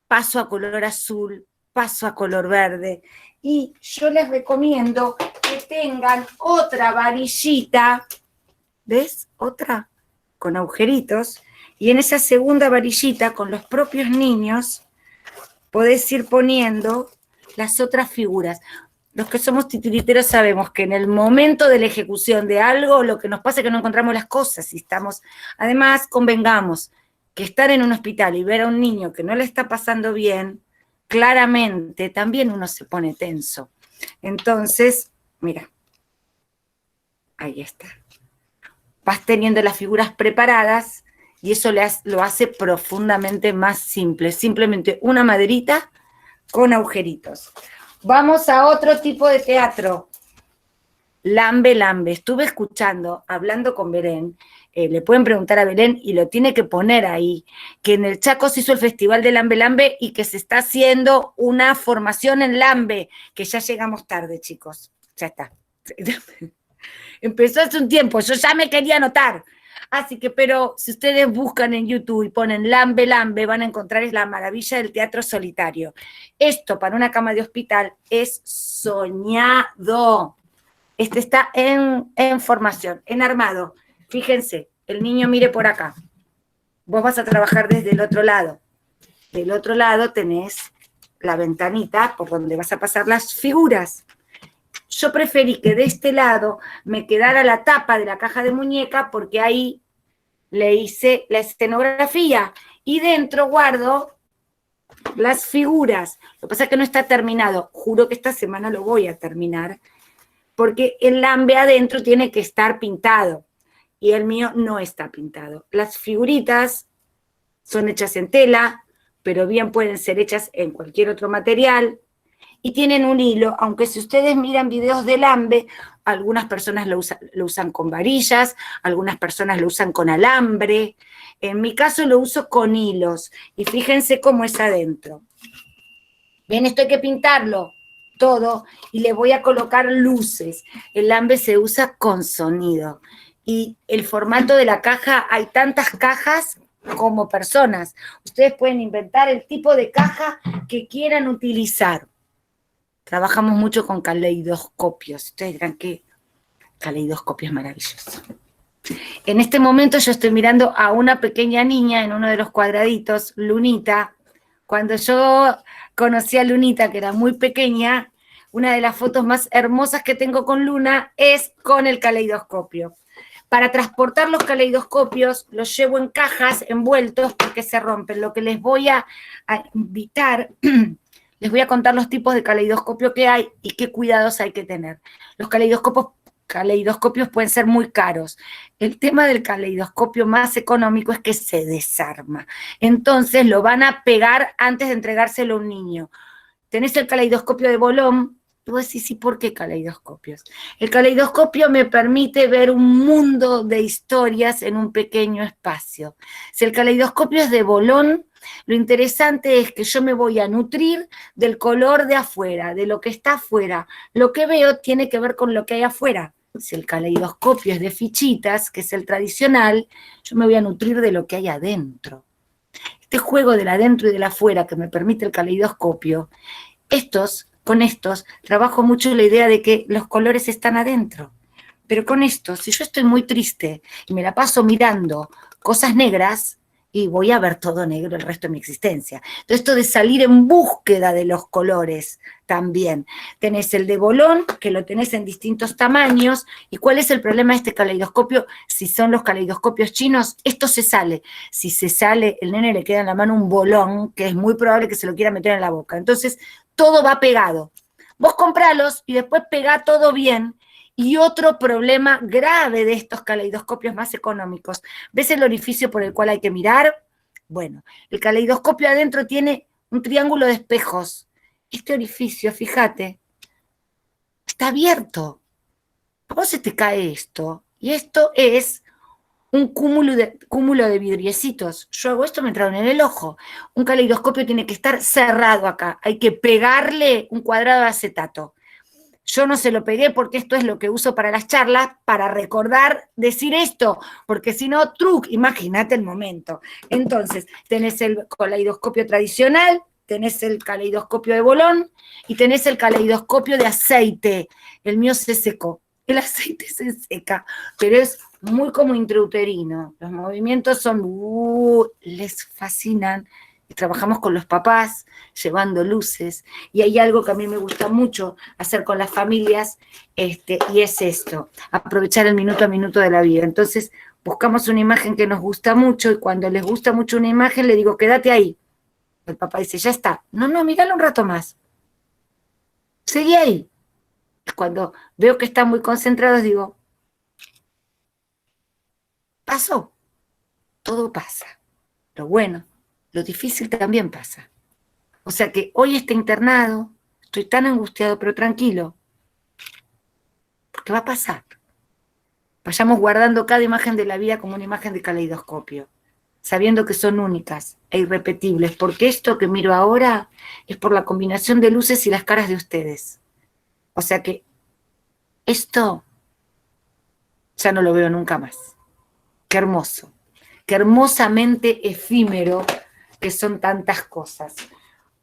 paso a color azul, paso a color verde. Y yo les recomiendo que tengan otra varillita, ¿ves? Otra con agujeritos, y en esa segunda varillita, con los propios niños, podés ir poniendo las otras figuras. Los que somos titiriteros sabemos que en el momento de la ejecución de algo, lo que nos pasa es que no encontramos las cosas y estamos, además, convengamos que estar en un hospital y ver a un niño que no le está pasando bien, claramente también uno se pone tenso. Entonces, mira, ahí está. Vas teniendo las figuras preparadas y eso lo hace profundamente más simple. Simplemente una maderita con agujeritos. Vamos a otro tipo de teatro. Lambe Lambe. Estuve escuchando, hablando con Belén, le pueden preguntar a Belén y lo tiene que poner ahí, que en el Chaco se hizo el Festival de Lambe Lambe y que se está haciendo una formación en Lambe, que ya llegamos tarde, chicos. Ya está. Empezó hace un tiempo, yo ya me quería anotar. Así que, pero si ustedes buscan en YouTube y ponen Lambe Lambe, van a encontrar la maravilla del teatro solitario. Esto para una cama de hospital es soñado. Este está en formación, en armado. Fíjense, el niño mire por acá. Vos vas a trabajar desde el otro lado. Del otro lado tenés la ventanita por donde vas a pasar las figuras. Yo preferí que de este lado me quedara la tapa de la caja de muñeca porque ahí le hice la escenografía y dentro guardo las figuras. Lo que pasa es que no está terminado. Juro que esta semana lo voy a terminar porque el lambe adentro tiene que estar pintado y el mío no está pintado. Las figuritas son hechas en tela, pero bien pueden ser hechas en cualquier otro material. Y tienen un hilo, aunque si ustedes miran videos de lambe, algunas personas lo usan con varillas, algunas personas lo usan con alambre. En mi caso lo uso con hilos. Y fíjense cómo es adentro. ¿Ven? Esto hay que pintarlo todo y le voy a colocar luces. El lambe se usa con sonido. Y el formato de la caja, hay tantas cajas como personas. Ustedes pueden inventar el tipo de caja que quieran utilizar. Trabajamos mucho con caleidoscopios. Ustedes dirán que caleidoscopio es maravilloso. En este momento yo estoy mirando a una pequeña niña en uno de los cuadraditos, Lunita. Cuando yo conocí a Lunita, que era muy pequeña, una de las fotos más hermosas que tengo con Luna es con el caleidoscopio. Para transportar los caleidoscopios los llevo en cajas, envueltos, porque se rompen. Lo que les voy a invitar, les voy a contar los tipos de caleidoscopio que hay y qué cuidados hay que tener. Los caleidoscopios pueden ser muy caros. El tema del caleidoscopio más económico es que se desarma. Entonces lo van a pegar antes de entregárselo a un niño. Tenés el caleidoscopio de bolón. Y vos decís, ¿y por qué caleidoscopios? El caleidoscopio me permite ver un mundo de historias en un pequeño espacio. Si el caleidoscopio es de bolón, lo interesante es que yo me voy a nutrir del color de afuera, de lo que está afuera. Lo que veo tiene que ver con lo que hay afuera. Si el caleidoscopio es de fichitas, que es el tradicional, yo me voy a nutrir de lo que hay adentro. Este juego del adentro y del afuera que me permite el caleidoscopio, con estos trabajo mucho la idea de que los colores están adentro. Pero con esto, si yo estoy muy triste y me la paso mirando cosas negras, y voy a ver todo negro el resto de mi existencia. Entonces, esto de salir en búsqueda de los colores también. Tenés el de bolón, que lo tenés en distintos tamaños. ¿Y cuál es el problema de este caleidoscopio? Si son los caleidoscopios chinos, esto se sale. Si se sale, el nene le queda en la mano un bolón, que es muy probable que se lo quiera meter en la boca. Entonces, todo va pegado. Vos compralos y después pegá todo bien. Y otro problema grave de estos caleidoscopios más económicos, ¿ves el orificio por el cual hay que mirar? Bueno, el caleidoscopio adentro tiene un triángulo de espejos. Este orificio, fíjate, está abierto. A vos se te cae esto, y esto es un cúmulo de vidriecitos. Yo hago esto, me entraron en el ojo. Un caleidoscopio tiene que estar cerrado acá, hay que pegarle un cuadrado de acetato. Yo no se lo pegué porque esto es lo que uso para las charlas, para recordar decir esto, porque si no, imagínate el momento. Entonces, tenés el caleidoscopio tradicional, tenés el caleidoscopio de bolón y tenés el caleidoscopio de aceite. El mío se secó, el aceite se seca, pero es muy como intrauterino. Los movimientos son, les fascinan. Y trabajamos con los papás, llevando luces, y hay algo que a mí me gusta mucho hacer con las familias, y es esto, aprovechar el minuto a minuto de la vida. Entonces, buscamos una imagen que nos gusta mucho, y cuando les gusta mucho una imagen, le digo, quédate ahí. El papá dice, ya está. No, míralo un rato más. Seguí ahí. Cuando veo que están muy concentrados, digo, pasó. Todo pasa. Lo bueno. Lo difícil también pasa. O sea que hoy está internado, estoy tan angustiado, pero tranquilo, porque va a pasar. Vayamos guardando cada imagen de la vida como una imagen de caleidoscopio, sabiendo que son únicas e irrepetibles, porque esto que miro ahora es por la combinación de luces y las caras de ustedes. O sea que esto ya no lo veo nunca más. Qué hermoso, qué hermosamente efímero que son tantas cosas.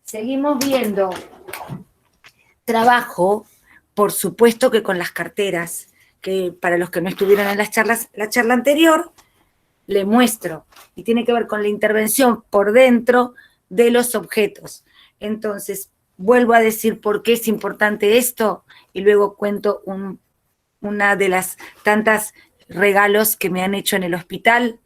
Seguimos viendo trabajo, por supuesto que con las carteras, que para los que no estuvieron en las charlas, la charla anterior, le muestro, y tiene que ver con la intervención por dentro de los objetos. Entonces, vuelvo a decir por qué es importante esto, y luego cuento una de las tantas regalos que me han hecho en el hospital,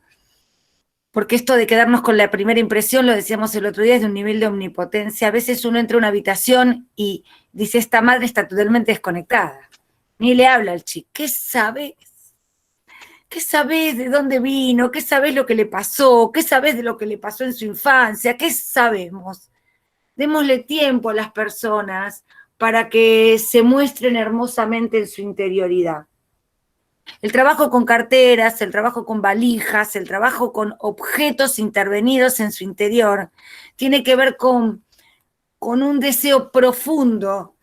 porque esto de quedarnos con la primera impresión, lo decíamos el otro día, es de un nivel de omnipotencia. A veces uno entra a una habitación y dice, esta madre está totalmente desconectada. Ni le habla al chico. ¿Qué sabes? ¿Qué sabes de dónde vino? ¿Qué sabes lo que le pasó? ¿Qué sabes de lo que le pasó en su infancia? ¿Qué sabemos? Démosle tiempo a las personas para que se muestren hermosamente en su interioridad. El trabajo con carteras, el trabajo con valijas, el trabajo con objetos intervenidos en su interior, tiene que ver con un deseo profundo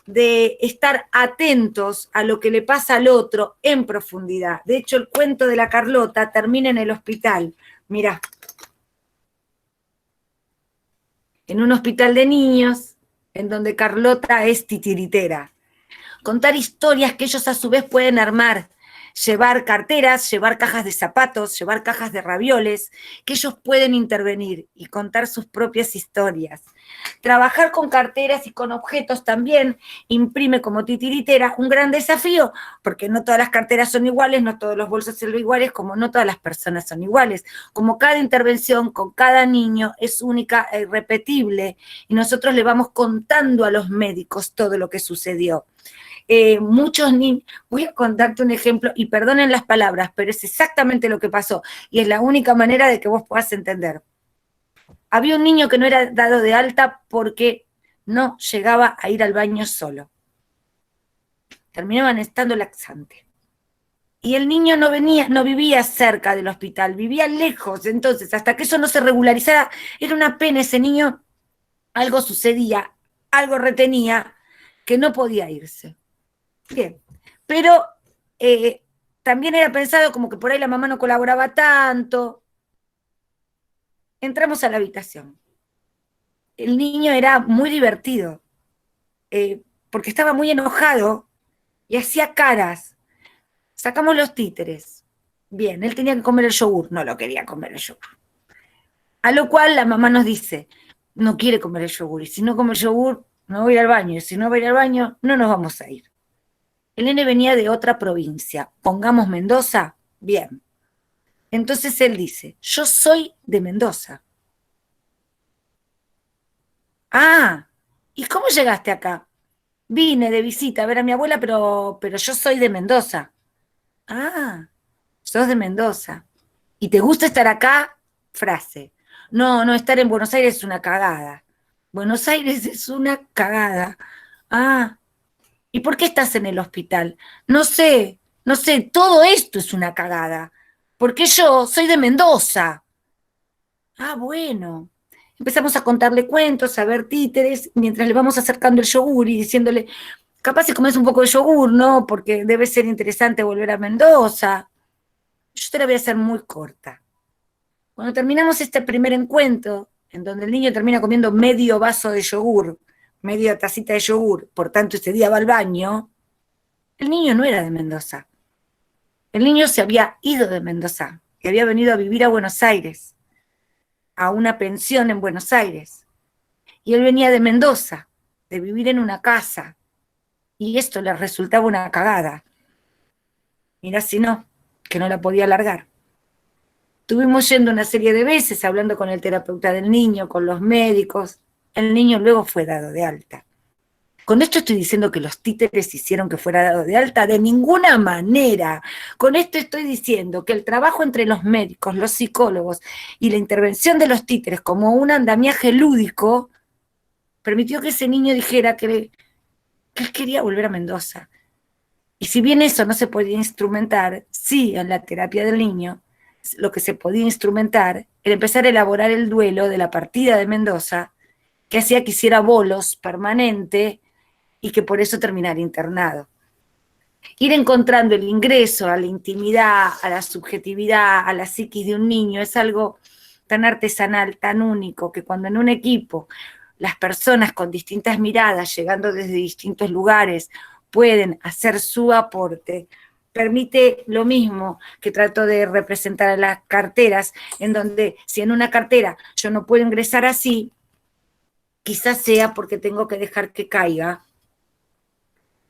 de estar atentos a lo que le pasa al otro en profundidad. De hecho, el cuento de la Carlota termina en el hospital. Mirá, en un hospital de niños, en donde Carlota es titiritera. Contar historias que ellos a su vez pueden armar. llevar carteras, llevar cajas de zapatos, llevar cajas de ravioles, que ellos pueden intervenir y contar sus propias historias. Trabajar con carteras y con objetos también imprime como titiritera un gran desafío, porque no todas las carteras son iguales, no todos los bolsos son iguales, como no todas las personas son iguales, como cada intervención con cada niño es única e irrepetible, y nosotros le vamos contando a los médicos todo lo que sucedió. Muchos niños, voy a contarte un ejemplo, y perdonen las palabras, pero es exactamente lo que pasó, y es la única manera de que vos puedas entender. Había un niño que no era dado de alta porque no llegaba a ir al baño solo. Terminaban estando laxante. Y el niño no vivía cerca del hospital, vivía lejos. Entonces, hasta que eso no se regularizara, era una pena. Ese niño, algo sucedía, algo retenía, que no podía irse. Bien, pero también era pensado como que por ahí la mamá no colaboraba tanto. Entramos a la habitación. El niño era muy divertido, porque estaba muy enojado y hacía caras. Sacamos los títeres. Bien, él tenía que comer el yogur, no lo quería comer el yogur. A lo cual la mamá nos dice, no quiere comer el yogur, y si no come el yogur, no voy a ir al baño, y si no voy a ir al baño, no nos vamos a ir. El nene venía de otra provincia, pongamos Mendoza, bien. Entonces él dice, yo soy de Mendoza. Ah, ¿y cómo llegaste acá? Vine de visita a ver a mi abuela, pero yo soy de Mendoza. Ah, sos de Mendoza. ¿Y te gusta estar acá? Frase. No, estar en Buenos Aires es una cagada. Buenos Aires es una cagada. Ah, ¿y por qué estás en el hospital? No sé, todo esto es una cagada. Porque yo soy de Mendoza. Ah, bueno. Empezamos a contarle cuentos, a ver títeres, mientras le vamos acercando el yogur y diciéndole, capaz si comes un poco de yogur, ¿no? Porque debe ser interesante volver a Mendoza. Yo te la voy a hacer muy corta. Cuando terminamos este primer encuentro, en donde el niño termina comiendo medio vaso de yogur, media tacita de yogur, por tanto ese día va al baño, el niño no era de Mendoza. El niño se había ido de Mendoza y había venido a vivir a Buenos Aires, a una pensión en Buenos Aires. Y él venía de Mendoza, de vivir en una casa, y esto le resultaba una cagada. Mirá si no, que no la podía largar. Estuvimos yendo una serie de veces, hablando con el terapeuta del niño, con los médicos. El niño luego fue dado de alta. Con esto estoy diciendo que los títeres hicieron que fuera dado de alta, de ninguna manera. Con esto estoy diciendo que el trabajo entre los médicos, los psicólogos y la intervención de los títeres como un andamiaje lúdico permitió que ese niño dijera que él quería volver a Mendoza. Y si bien eso no se podía instrumentar, sí, en la terapia del niño, lo que se podía instrumentar era empezar a elaborar el duelo de la partida de Mendoza, que hacía que hiciera bolos permanente y que por eso terminara internado. Ir encontrando el ingreso a la intimidad, a la subjetividad, a la psiquis de un niño es algo tan artesanal, tan único, que cuando en un equipo las personas con distintas miradas, llegando desde distintos lugares, pueden hacer su aporte, permite lo mismo que trato de representar a las carteras, en donde si en una cartera yo no puedo ingresar así, quizás sea porque tengo que dejar que caiga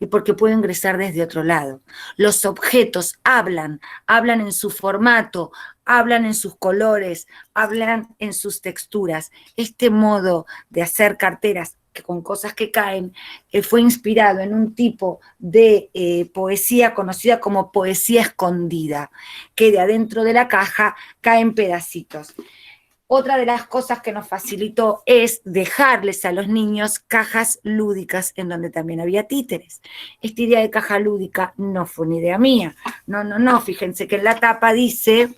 y porque puedo ingresar desde otro lado. Los objetos hablan en su formato, hablan en sus colores, hablan en sus texturas. Este modo de hacer carteras que con cosas que caen fue inspirado en un tipo de poesía conocida como poesía escondida, que de adentro de la caja caen pedacitos. Otra de las cosas que nos facilitó es dejarles a los niños cajas lúdicas en donde también había títeres. Esta idea de caja lúdica no fue una idea mía. No, fíjense que en la tapa dice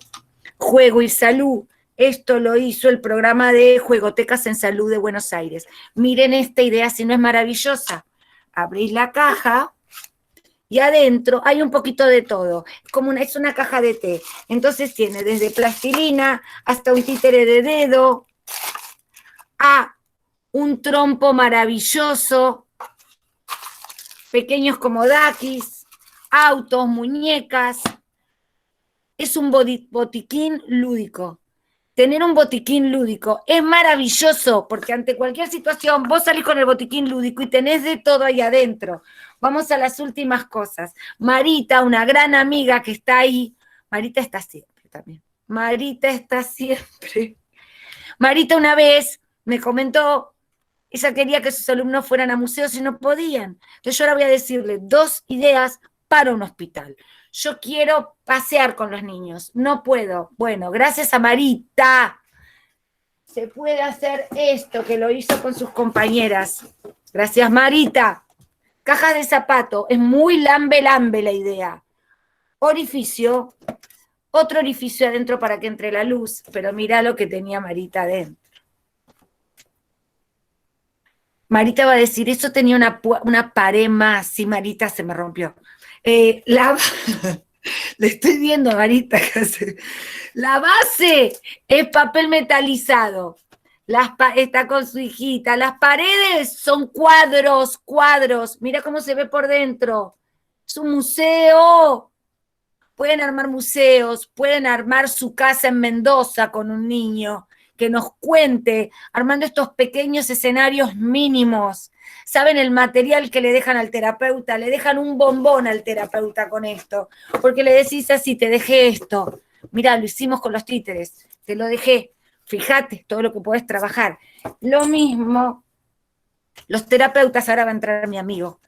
Juego y Salud. Esto lo hizo el programa de Juegotecas en Salud de Buenos Aires. Miren esta idea, si no es maravillosa. Abrís la caja y adentro hay un poquito de todo, es una caja de té. Entonces tiene desde plastilina hasta un títere de dedo, a un trompo maravilloso, pequeños como daquis, autos, muñecas, es un botiquín lúdico. Tener un botiquín lúdico es maravilloso, porque ante cualquier situación vos salís con el botiquín lúdico y tenés de todo ahí adentro. Vamos a las últimas cosas. Marita, una gran amiga que está ahí, Marita está siempre también. Marita está siempre. Marita una vez me comentó, ella quería que sus alumnos fueran a museos y no podían. Entonces yo ahora voy a decirle 2 ideas para un hospital. Yo quiero pasear con los niños, no puedo. Bueno, gracias a Marita se puede hacer esto, que lo hizo con sus compañeras. Gracias, Marita. Cajas de zapato, es muy lambe la idea. Orificio, otro orificio adentro para que entre la luz, pero mirá lo que tenía Marita adentro. Marita va a decir, eso tenía una pared más, sí, Marita, se me rompió. Le estoy viendo a Marita que hace. La base es papel metalizado. Está con su hijita. Las paredes son cuadros. Mira cómo se ve por dentro. Es un museo. Pueden armar museos, pueden armar su casa en Mendoza con un niño que nos cuente, armando estos pequeños escenarios mínimos. ¿Saben el material que le dejan al terapeuta? Le dejan un bombón al terapeuta con esto, porque le decís así, te dejé esto. Mirá, lo hicimos con los títeres, te lo dejé. Fíjate todo lo que podés trabajar. Lo mismo, los terapeutas, ahora va a entrar mi amigo,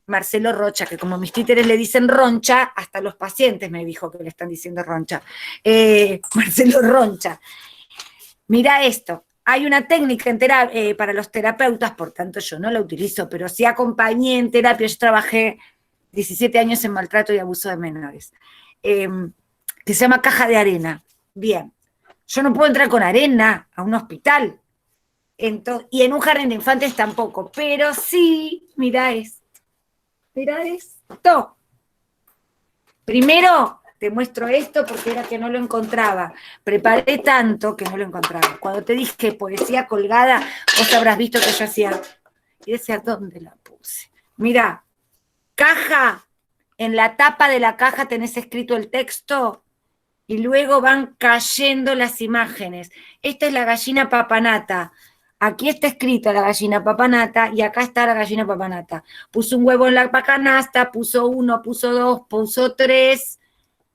Marcelo Rocha, que como mis títeres le dicen Roncha, hasta los pacientes me dijo que le están diciendo Roncha. Marcelo Roncha. Mira esto, hay una técnica para los terapeutas, por tanto yo no la utilizo, pero sí acompañé en terapia, yo trabajé 17 años en maltrato y abuso de menores, que se llama caja de arena. Bien, yo no puedo entrar con arena a un hospital, y en un jardín de infantes tampoco, pero sí, mira esto. Primero te muestro esto porque era que no lo encontraba. Preparé tanto que no lo encontraba. Cuando te dije poesía colgada, vos habrás visto que yo hacía. Y decía, ¿dónde la puse? Mirá, caja, en la tapa de la caja tenés escrito el texto y luego van cayendo las imágenes. Esta es la gallina papanata. Aquí está escrita la gallina papanata y acá está la gallina papanata. Puso un huevo en la canasta, puso 1, puso 2, puso 3.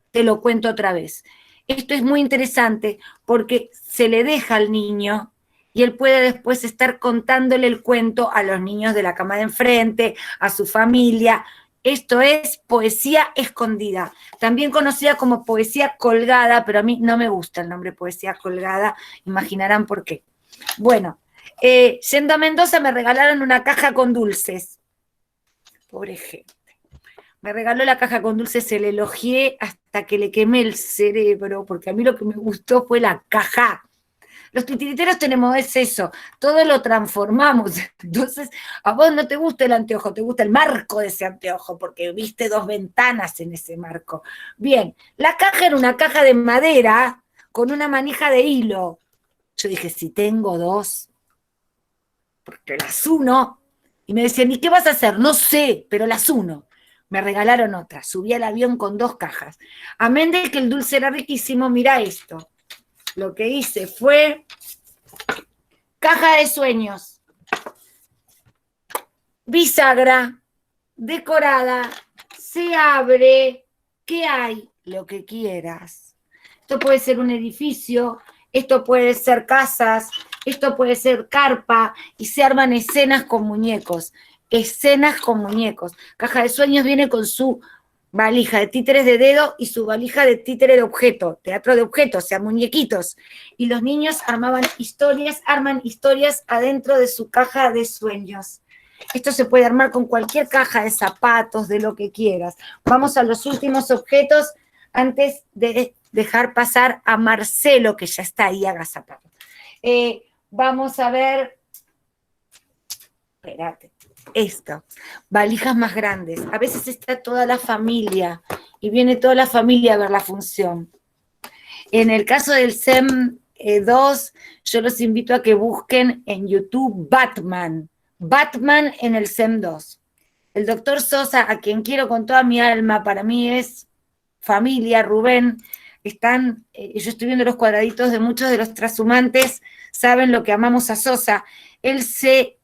Te lo cuento otra vez. Esto es muy interesante porque se le deja al niño y él puede después estar contándole el cuento a los niños de la cama de enfrente, a su familia. Esto es poesía escondida, también conocida como poesía colgada, pero a mí no me gusta el nombre poesía colgada, imaginarán por qué. Bueno, yendo a Mendoza me regalaron una caja con dulces. Pobre gente. Me regaló la caja con dulces, se le elogié hasta que le quemé el cerebro, porque a mí lo que me gustó fue la caja. Los titiriteros tenemos eso, todo lo transformamos. Entonces, a vos no te gusta el anteojo, te gusta el marco de ese anteojo, porque viste 2 ventanas en ese marco. Bien, la caja era una caja de madera con una manija de hilo. Yo dije, si tengo 2, porque las uno, y me decían, ¿y qué vas a hacer? No sé, pero las uno. Me regalaron otra, subí al avión con 2 cajas. Amén de que el dulce era riquísimo, mirá esto. Lo que hice fue caja de sueños, bisagra, decorada, se abre, ¿qué hay? Lo que quieras. Esto puede ser un edificio, esto puede ser casas, esto puede ser carpa, y se arman escenas con muñecos. Escenas con muñecos. Caja de sueños viene con su valija de títeres de dedo y su valija de títere de objeto, teatro de objetos, o sea, muñequitos. Y los niños arman historias adentro de su caja de sueños. Esto se puede armar con cualquier caja de zapatos, de lo que quieras. Vamos a los últimos objetos antes de dejar pasar a Marcelo, que ya está ahí agazapado. Vamos a ver. Espérate. Esto, valijas más grandes. A veces está toda la familia y viene toda la familia a ver la función. En el caso del SEM 2, yo los invito a que busquen en YouTube Batman en el SEM 2. El doctor Sosa, a quien quiero con toda mi alma, para mí es familia, Rubén, yo estoy viendo los cuadraditos de muchos de los trashumantes, saben lo que amamos a Sosa. Él se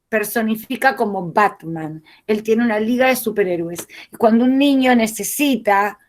personifica como Batman, él tiene una liga de superhéroes. Cuando un niño necesita,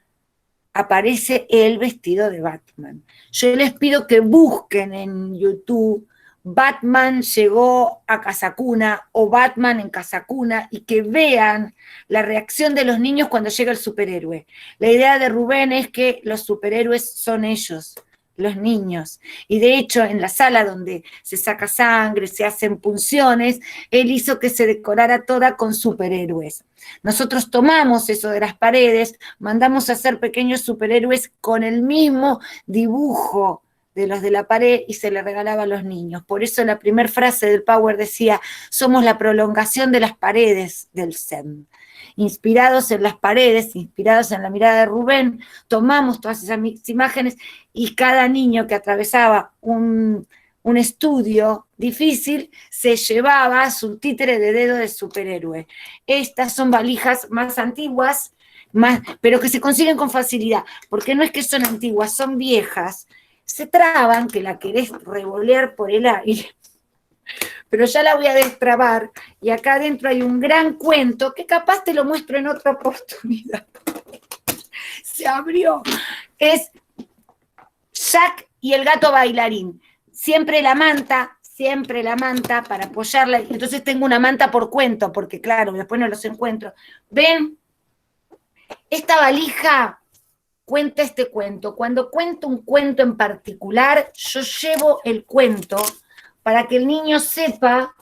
aparece él vestido de Batman. Yo les pido que busquen en YouTube Batman llegó a Casa Cuna o Batman en Casa Cuna y que vean la reacción de los niños cuando llega el superhéroe. La idea de Rubén es que los superhéroes son ellos, los niños. Y de hecho, en la sala donde se saca sangre, se hacen punciones, él hizo que se decorara toda con superhéroes. Nosotros tomamos eso de las paredes, mandamos a hacer pequeños superhéroes con el mismo dibujo de los de la pared y se le regalaba a los niños. Por eso la primera frase del Power decía, somos la prolongación de las paredes del Zen. Inspirados en las paredes, inspirados en la mirada de Rubén, tomamos todas esas imágenes y cada niño que atravesaba un estudio difícil se llevaba su títere de dedo de superhéroe. Estas son valijas más antiguas, pero que se consiguen con facilidad, porque no es que son antiguas, son viejas, se traban, que la querés revolear por el aire, pero ya la voy a destrabar, y acá adentro hay un gran cuento, que capaz te lo muestro en otra oportunidad. Se abrió. Es Jack y el gato bailarín. Siempre la manta para apoyarla, entonces tengo una manta por cuento, porque claro, después no los encuentro. ¿Ven? Esta valija cuenta este cuento. Cuando cuento un cuento en particular, yo llevo el cuento para que el niño sepa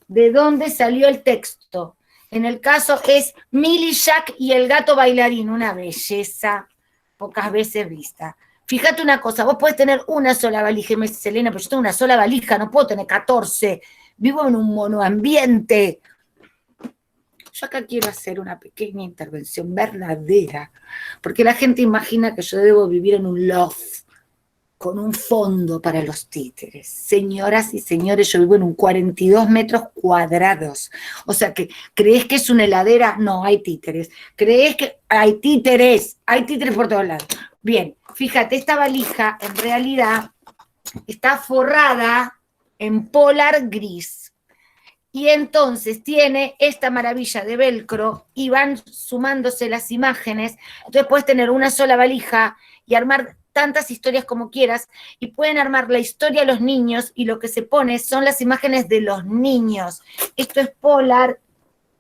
de dónde salió el texto. En el caso es Milly, Jack y el gato bailarín, una belleza pocas veces vista. Fíjate una cosa, vos podés tener una sola valija, y me dice Elena, pero yo tengo una sola valija, no puedo tener 14, vivo en un monoambiente. Yo acá quiero hacer una pequeña intervención verdadera, porque la gente imagina que yo debo vivir en un loft, con un fondo para los títeres. Señoras y señores, yo vivo en un 42 metros cuadrados. O sea que, ¿crees que es una heladera? No, hay títeres. ¿Crees que hay títeres? Hay títeres por todos lados. Bien, fíjate, esta valija en realidad está forrada en polar gris. Y entonces tiene esta maravilla de velcro y van sumándose las imágenes. Entonces puedes tener una sola valija y armar tantas historias como quieras, y pueden armar la historia a los niños, y lo que se pone son las imágenes de los niños. Esto es polar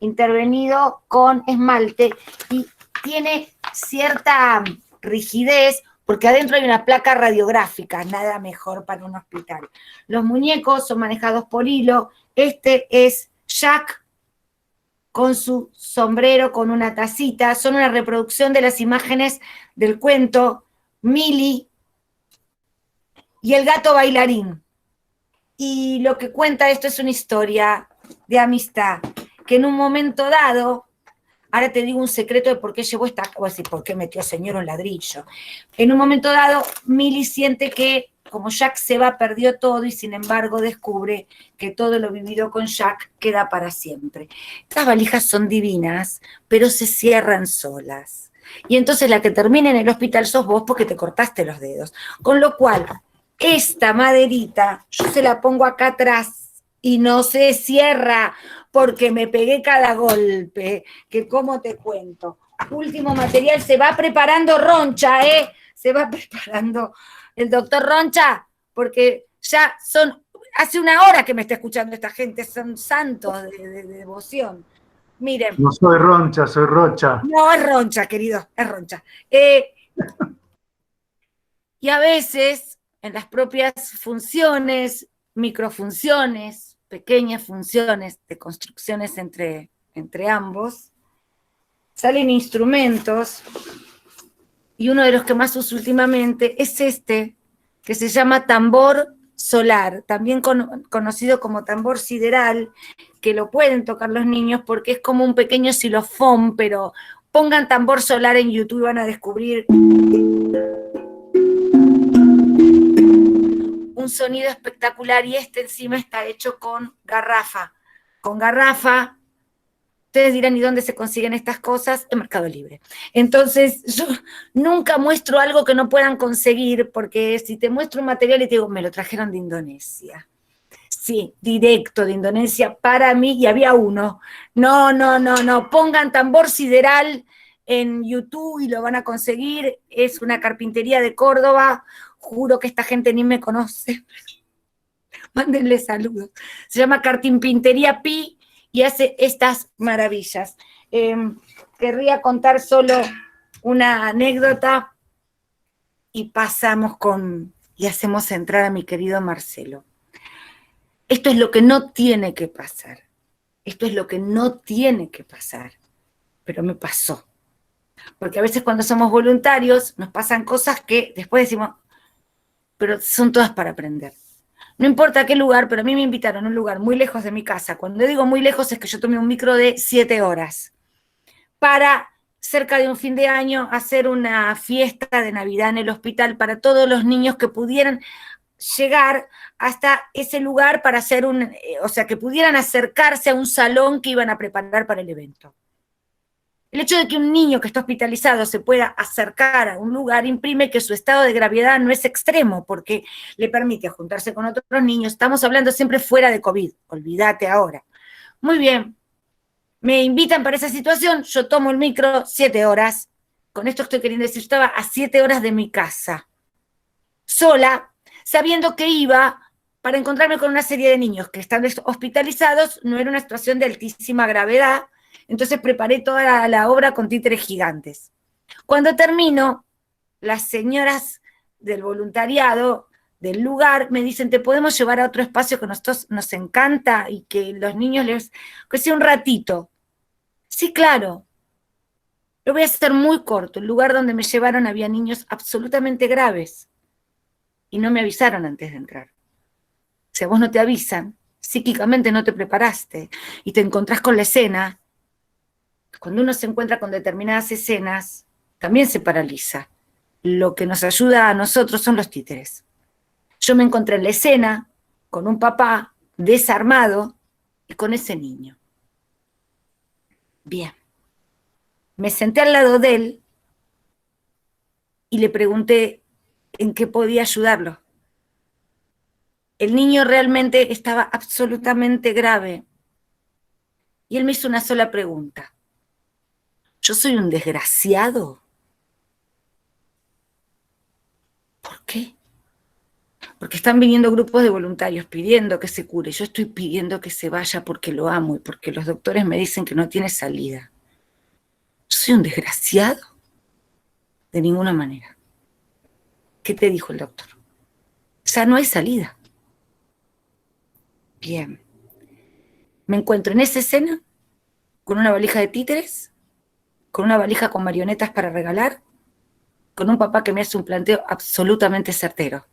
intervenido con esmalte y tiene cierta rigidez porque adentro hay una placa radiográfica, nada mejor para un hospital. Los muñecos son manejados por hilo. Este es Jack con su sombrero, con una tacita, son una reproducción de las imágenes del cuento Milly y el gato bailarín. Y lo que cuenta esto es una historia de amistad, que en un momento dado, ahora te digo un secreto de por qué llevó esta, o decir, por qué metió señor un ladrillo. En un momento dado, Milly siente que, como Jack se va, perdió todo, y sin embargo descubre que todo lo vivido con Jack queda para siempre. Estas valijas son divinas, pero se cierran solas. Y entonces la que termina en el hospital sos vos porque te cortaste los dedos. Con lo cual, esta maderita, yo se la pongo acá atrás y no se cierra porque me pegué cada golpe, que como te cuento. Último material, se va preparando Roncha, se va preparando el doctor Roncha, porque ya hace una hora que me está escuchando esta gente, son santos de devoción. Miren. No soy Roncha, soy Rocha. No, es Roncha, querido, es Roncha. Y a veces, en las propias funciones, microfunciones, pequeñas funciones de construcciones entre ambos, salen instrumentos, y uno de los que más uso últimamente es este, que se llama tambor solar, también conocido como tambor sideral, que lo pueden tocar los niños porque es como un pequeño xilofón, pero pongan tambor solar en YouTube y van a descubrir un sonido espectacular, y este encima está hecho con garrafa Ustedes dirán, ¿y dónde se consiguen estas cosas? En Mercado Libre. Entonces, yo nunca muestro algo que no puedan conseguir, porque si te muestro un material y te digo, me lo trajeron de Indonesia. Sí, directo de Indonesia para mí, y había uno. No, pongan tambor sideral en YouTube y lo van a conseguir. Es una carpintería de Córdoba, juro que esta gente ni me conoce. Mándenle saludos. Se llama Carpintería Pi y hace estas maravillas. Querría contar solo una anécdota y pasamos y hacemos entrar a mi querido Marcelo. Esto es lo que no tiene que pasar. Esto es lo que no tiene que pasar. Pero me pasó. Porque a veces cuando somos voluntarios nos pasan cosas que después decimos, pero son todas para aprender. No importa qué lugar, pero a mí me invitaron a un lugar muy lejos de mi casa. Cuando digo muy lejos es que yo tomé un micro de 7 horas para, cerca de un fin de año, hacer una fiesta de Navidad en el hospital para todos los niños que pudieran llegar hasta ese lugar para hacer o sea, que pudieran acercarse a un salón que iban a preparar para el evento. El hecho de que un niño que está hospitalizado se pueda acercar a un lugar imprime que su estado de gravedad no es extremo, porque le permite juntarse con otros niños. Estamos hablando siempre fuera de COVID, olvídate ahora. Muy bien, me invitan para esa situación, yo tomo el micro 7 horas. Con esto estoy queriendo decir, estaba a 7 horas de mi casa, sola, sabiendo que iba para encontrarme con una serie de niños que están hospitalizados. No era una situación de altísima gravedad, entonces preparé toda la obra con títeres gigantes. Cuando termino, las señoras del voluntariado del lugar me dicen, ¿te podemos llevar a otro espacio que a nosotros nos encanta y que los niños que sea un ratito? Sí, claro. Lo voy a hacer muy corto. El lugar donde me llevaron había niños absolutamente graves y no me avisaron antes de entrar. Si a vos no te avisan, psíquicamente no te preparaste y te encontrás con la escena. Cuando uno se encuentra con determinadas escenas, también se paraliza. Lo que nos ayuda a nosotros son los títeres. Yo me encontré en la escena con un papá desarmado y con ese niño. Bien. Me senté al lado de él y le pregunté en qué podía ayudarlo. El niño realmente estaba absolutamente grave. Y él me hizo una sola pregunta. ¿Yo soy un desgraciado? ¿Por qué? Porque están viniendo grupos de voluntarios pidiendo que se cure. Yo estoy pidiendo que se vaya porque lo amo y porque los doctores me dicen que no tiene salida. ¿Yo soy un desgraciado? De ninguna manera. ¿Qué te dijo el doctor? O sea, no hay salida. Bien. Me encuentro en esa escena con una valija de títeres, con una valija con marionetas para regalar, con un papá que me hace un planteo absolutamente certero.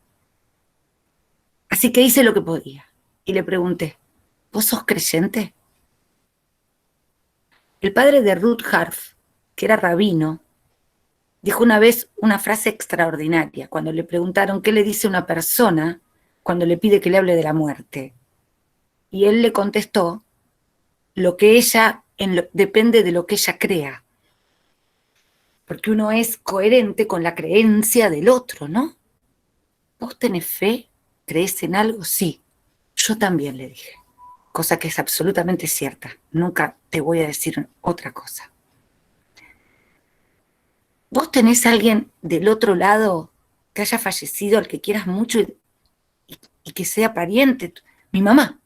Así que hice lo que podía y le pregunté, ¿vos sos creyente? El padre de Ruth Harf, que era rabino, dijo una vez una frase extraordinaria cuando le preguntaron qué le dice una persona cuando le pide que le hable de la muerte. Y él le contestó, depende de lo que ella crea. Porque uno es coherente con la creencia del otro, ¿no? ¿Vos tenés fe? ¿Crees en algo? Sí. Yo también, le dije. Cosa que es absolutamente cierta. Nunca te voy a decir otra cosa. ¿Vos tenés a alguien del otro lado que haya fallecido, al que quieras mucho y que sea pariente? Mi mamá.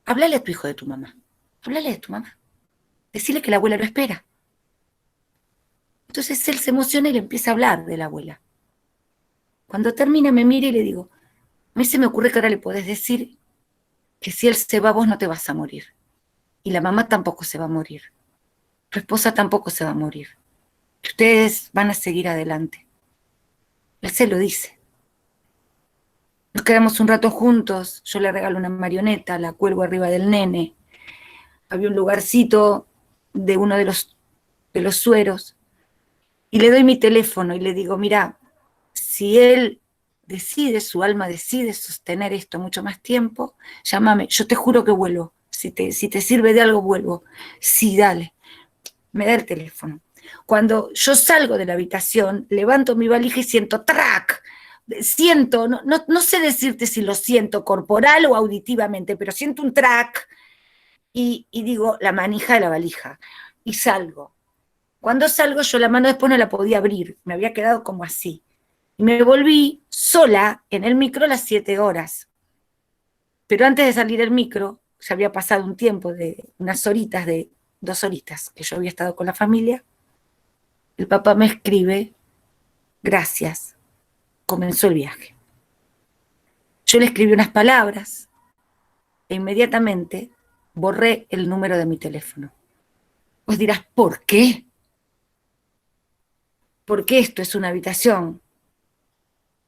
Háblale a tu hijo de tu mamá. Háblale de tu mamá. Decile que la abuela lo espera. Entonces él se emociona y le empieza a hablar de la abuela. Cuando termina me mira y le digo, a mí se me ocurre que ahora le podés decir que si él se va vos no te vas a morir. Y la mamá tampoco se va a morir. Tu esposa tampoco se va a morir. Ustedes van a seguir adelante. Él se lo dice. Nos quedamos un rato juntos, yo le regalo una marioneta, la cuelgo arriba del nene. Había un lugarcito de uno de los sueros. Y le doy mi teléfono y le digo, mira, si él su alma decide sostener esto mucho más tiempo, llámame, yo te juro que vuelvo. Si te sirve de algo, vuelvo. Sí, dale. Me da el teléfono. Cuando yo salgo de la habitación, levanto mi valija y siento ¡trac! Siento, no sé decirte si lo siento corporal o auditivamente, pero siento un track y digo, la manija de la valija. Y salgo. Cuando salgo, yo la mano después no la podía abrir, me había quedado como así. Y me volví sola en el micro a las 7 horas. Pero antes de salir el micro, ya había pasado un tiempo de unas horitas, de 2 horitas, que yo había estado con la familia. El papá me escribe, gracias, comenzó el viaje. Yo le escribí unas palabras e inmediatamente borré el número de mi teléfono. Vos dirás, ¿por qué? Porque esto es una habitación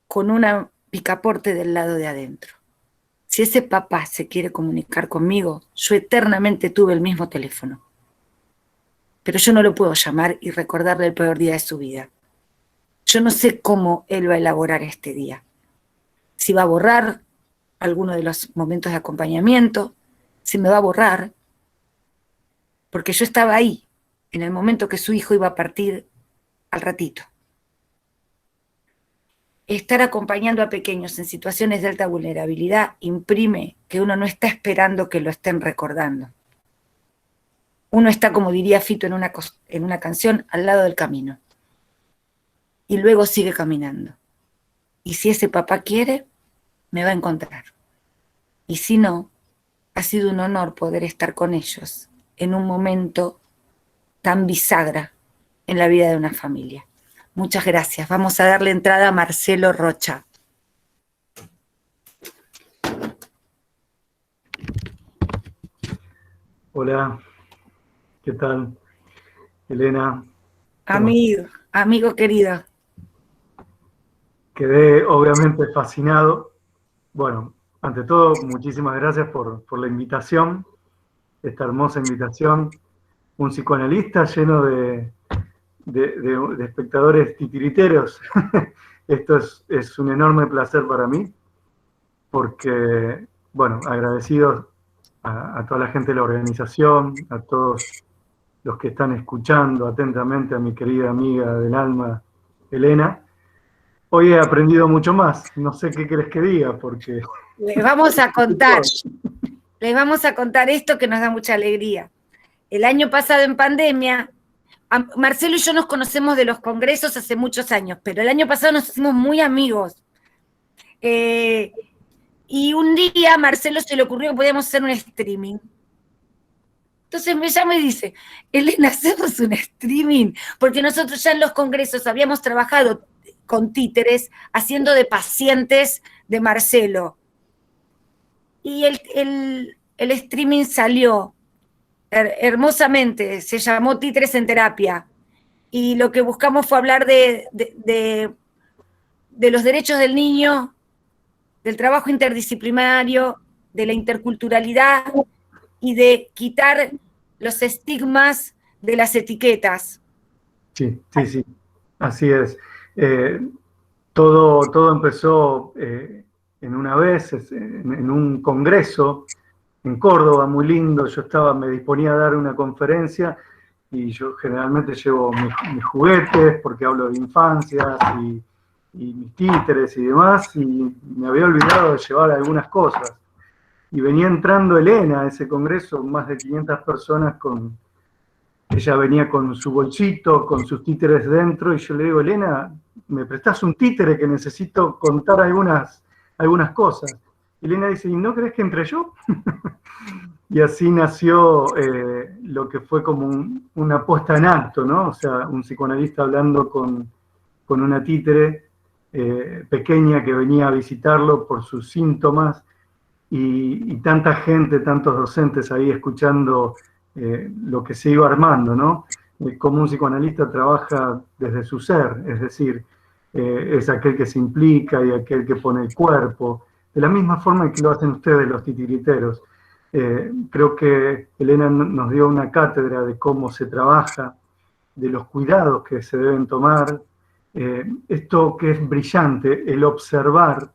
con una picaporte del lado de adentro. Si ese papá se quiere comunicar conmigo, yo eternamente tuve el mismo teléfono. Pero yo no lo puedo llamar y recordarle el peor día de su vida. Yo no sé cómo él va a elaborar este día. Si va a borrar alguno de los momentos de acompañamiento, si me va a borrar, porque yo estaba ahí, en el momento que su hijo iba a partir al ratito. Estar acompañando a pequeños en situaciones de alta vulnerabilidad imprime que uno no está esperando que lo estén recordando. Uno está, como diría Fito en una canción, al lado del camino. Y luego sigue caminando. Y si ese papá quiere, me va a encontrar. Y si no, ha sido un honor poder estar con ellos en un momento tan bisagra en la vida de una familia. Muchas gracias. Vamos a darle entrada a Marcelo Rocha. Hola, ¿qué tal? Elena. Amigo querido. Quedé obviamente fascinado. Bueno, ante todo, muchísimas gracias por la invitación, esta hermosa invitación. Un psicoanalista lleno de espectadores titiriteros. Esto es un enorme placer para mí, porque, bueno, agradecidos a toda la gente de la organización, a todos los que están escuchando atentamente a mi querida amiga del alma, Elena. Hoy he aprendido mucho más, no sé qué querés que diga, porque... Les vamos a contar esto que nos da mucha alegría. El año pasado en pandemia, Marcelo y yo nos conocemos de los congresos hace muchos años, pero el año pasado nos hicimos muy amigos. Y un día a Marcelo se le ocurrió que podíamos hacer un streaming. Entonces me llama y dice, Elena, hacemos un streaming, porque nosotros ya en los congresos habíamos trabajado con títeres, haciendo de pacientes de Marcelo. Y el streaming salió hermosamente, se llamó Títeres en Terapia, y lo que buscamos fue hablar de los derechos del niño, del trabajo interdisciplinario, de la interculturalidad y de quitar los estigmas de las etiquetas. Sí, así es. Todo empezó en una vez, en un congreso en Córdoba, muy lindo. Yo me disponía a dar una conferencia y yo generalmente llevo mis juguetes porque hablo de infancias y mis títeres y demás, y me había olvidado de llevar algunas cosas. Y venía entrando Elena a ese congreso, más de 500 personas ella venía con su bolsito, con sus títeres dentro, y yo le digo, Elena, ¿me prestás un títere que necesito contar algunas cosas? Y Elena dice, ¿y no crees que entre yo? Y así nació lo que fue como una puesta en acto, ¿no? O sea, un psicoanalista hablando con una títere pequeña que venía a visitarlo por sus síntomas, y tanta gente, tantos docentes ahí escuchando lo que se iba armando, ¿no? Cómo un psicoanalista trabaja desde su ser, es decir, es aquel que se implica y aquel que pone el cuerpo, de la misma forma que lo hacen ustedes los titiriteros. Creo que Elena nos dio una cátedra de cómo se trabaja, de los cuidados que se deben tomar. Esto que es brillante, el observar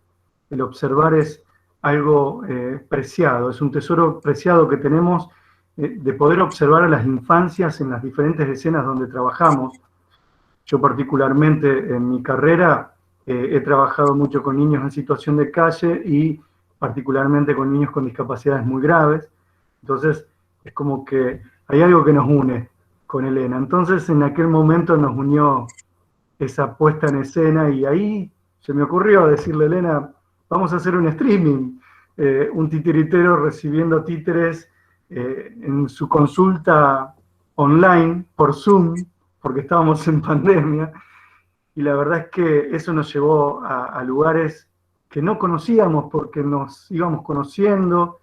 es algo preciado, es un tesoro preciado que tenemos de poder observar a las infancias en las diferentes escenas donde trabajamos. Yo particularmente en mi carrera he trabajado mucho con niños en situación de calle y particularmente con niños con discapacidades muy graves. Entonces es como que hay algo que nos une con Elena. Entonces en aquel momento nos unió esa puesta en escena y ahí se me ocurrió decirle, Elena, vamos a hacer un streaming, un titiritero recibiendo títeres en su consulta online por Zoom, porque estábamos en pandemia, y la verdad es que eso nos llevó a lugares que no conocíamos porque nos íbamos conociendo.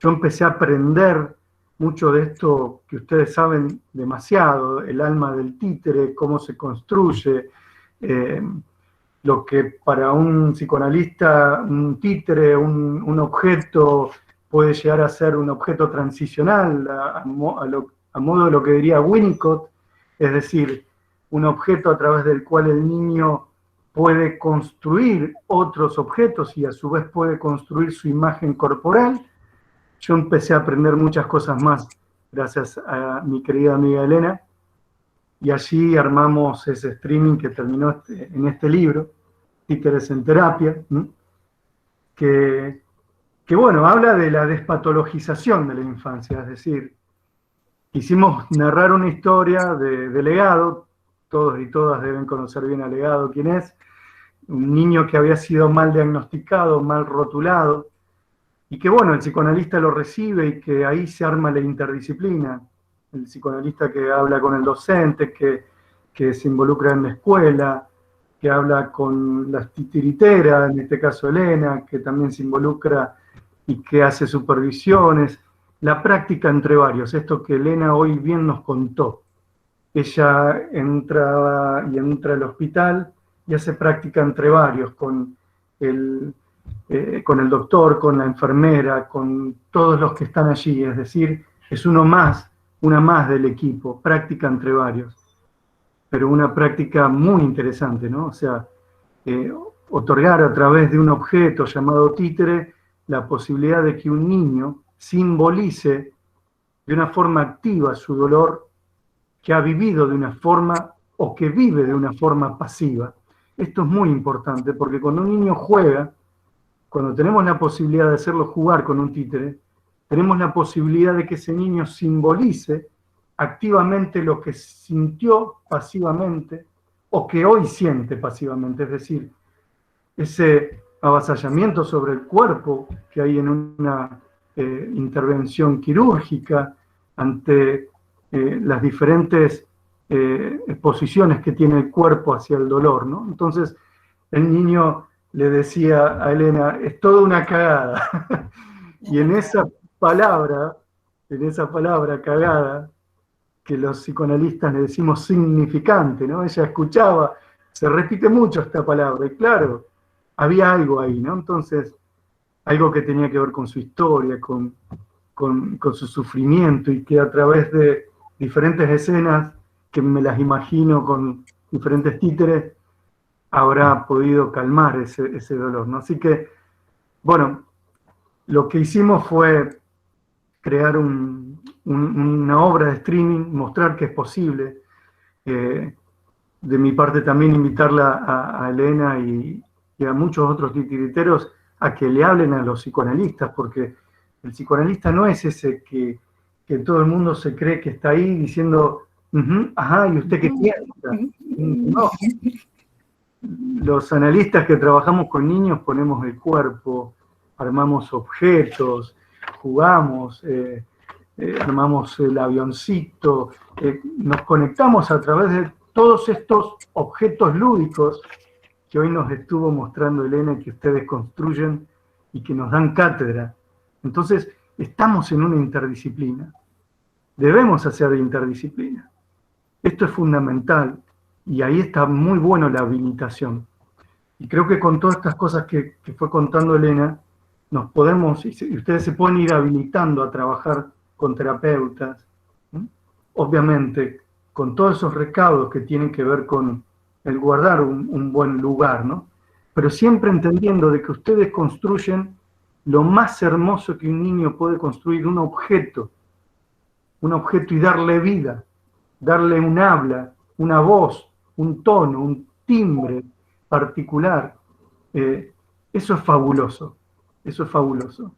Yo empecé a aprender mucho de esto que ustedes saben demasiado, el alma del títere, cómo se construye, lo que para un psicoanalista un títere, un objeto, puede llegar a ser un objeto transicional, a modo de lo que diría Winnicott, es decir, un objeto a través del cual el niño puede construir otros objetos y a su vez puede construir su imagen corporal. Yo empecé a aprender muchas cosas más gracias a mi querida amiga Elena, y allí armamos ese streaming que terminó en este libro, Títeres en Terapia, que bueno, habla de la despatologización de la infancia, es decir, quisimos narrar una historia de Legado, todos y todas deben conocer bien a Legado, quién es, un niño que había sido mal diagnosticado, mal rotulado, y que bueno, el psicoanalista lo recibe y que ahí se arma la interdisciplina, el psicoanalista que habla con el docente, que se involucra en la escuela, que habla con las titiriteras, en este caso Elena, que también se involucra y que hace supervisiones, la práctica entre varios, esto que Elena hoy bien nos contó. Ella entra al hospital y hace práctica entre varios, con el doctor, con la enfermera, con todos los que están allí, es decir, es una más del equipo, práctica entre varios, pero una práctica muy interesante, ¿no? O sea, otorgar a través de un objeto llamado títere la posibilidad de que un niño simbolice de una forma activa su dolor que ha vivido de una forma o que vive de una forma pasiva. Esto es muy importante porque cuando un niño juega, cuando tenemos la posibilidad de hacerlo jugar con un títere, tenemos la posibilidad de que ese niño simbolice activamente lo que sintió pasivamente o que hoy siente pasivamente, es decir, ese avasallamiento sobre el cuerpo que hay en una intervención quirúrgica ante las diferentes exposiciones que tiene el cuerpo hacia el dolor, ¿no? Entonces el niño le decía a Elena, es toda una cagada. Y en esa palabra cagada, que los psicoanalistas le decimos significante, ¿no? Ella escuchaba, se repite mucho esta palabra, y claro, había algo ahí, ¿no? Entonces, algo que tenía que ver con su historia, con su sufrimiento, y que a través de diferentes escenas, que me las imagino con diferentes títeres, habrá podido calmar ese dolor, ¿no? Así que, bueno, lo que hicimos fue crear una obra de streaming, mostrar que es posible. De mi parte también invitarla a Elena y a muchos otros titiriteros a que le hablen a los psicoanalistas, porque el psicoanalista no es ese que todo el mundo se cree que está ahí diciendo, ajá, ¿y usted qué piensa? No. Los analistas que trabajamos con niños ponemos el cuerpo, armamos objetos, jugamos, armamos el avioncito, nos conectamos a través de todos estos objetos lúdicos que hoy nos estuvo mostrando Elena y que ustedes construyen y que nos dan cátedra. Entonces, estamos en una interdisciplina. Debemos hacer interdisciplina. Esto es fundamental y ahí está muy bueno la habilitación. Y creo que con todas estas cosas que fue contando Elena, nos podemos, y ustedes se pueden ir habilitando a trabajar con terapeutas, ¿sí? Obviamente, con todos esos recaudos que tienen que ver con el guardar un buen lugar, ¿no? Pero siempre entendiendo de que ustedes construyen lo más hermoso que un niño puede construir, un objeto y darle vida, darle un habla, una voz, un tono, un timbre particular. Eso es fabuloso, eso es fabuloso.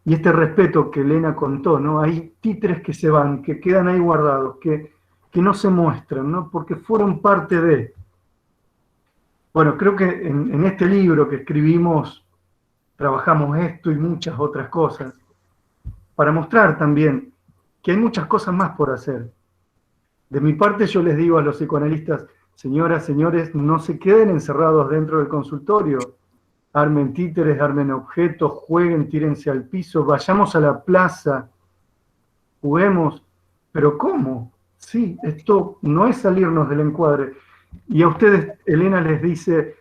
Y este respeto que Elena contó, ¿no? Hay títeres que se van, que quedan ahí guardados, que no se muestran, ¿no? Porque fueron parte de... Bueno, creo que en este libro que escribimos trabajamos esto y muchas otras cosas, para mostrar también que hay muchas cosas más por hacer. De mi parte yo les digo a los psicoanalistas, señoras, señores, no se queden encerrados dentro del consultorio, armen títeres, armen objetos, jueguen, tírense al piso, vayamos a la plaza, juguemos, pero ¿cómo? Sí, esto no es salirnos del encuadre. Y a ustedes, Elena les dice,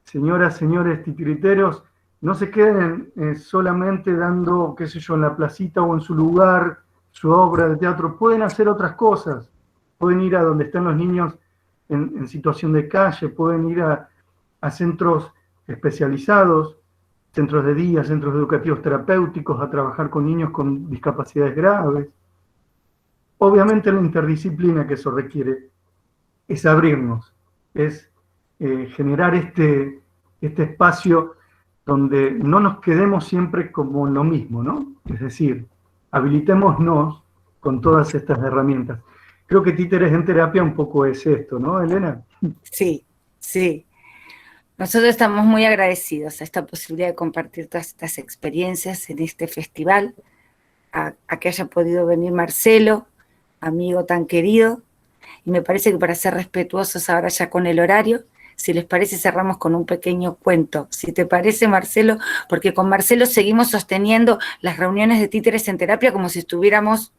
señoras, señores titiriteros, no se queden solamente dando, qué sé yo, en la placita o en su lugar, su obra de teatro, pueden hacer otras cosas, pueden ir a donde están los niños en situación de calle, pueden ir a centros especializados, centros de día, centros educativos terapéuticos, a trabajar con niños con discapacidades graves. Obviamente la interdisciplina que eso requiere es abrirnos, es generar este espacio donde no nos quedemos siempre como lo mismo, ¿no? Es decir, habilitémonos con todas estas herramientas. Creo que Títeres en Terapia un poco es esto, ¿no, Elena? Sí, sí. Nosotros estamos muy agradecidos a esta posibilidad de compartir todas estas experiencias en este festival, a que haya podido venir Marcelo, amigo tan querido, y me parece que para ser respetuosos ahora ya con el horario, si les parece cerramos con un pequeño cuento, si te parece, Marcelo, porque con Marcelo seguimos sosteniendo las reuniones de Títeres en Terapia como si estuviéramos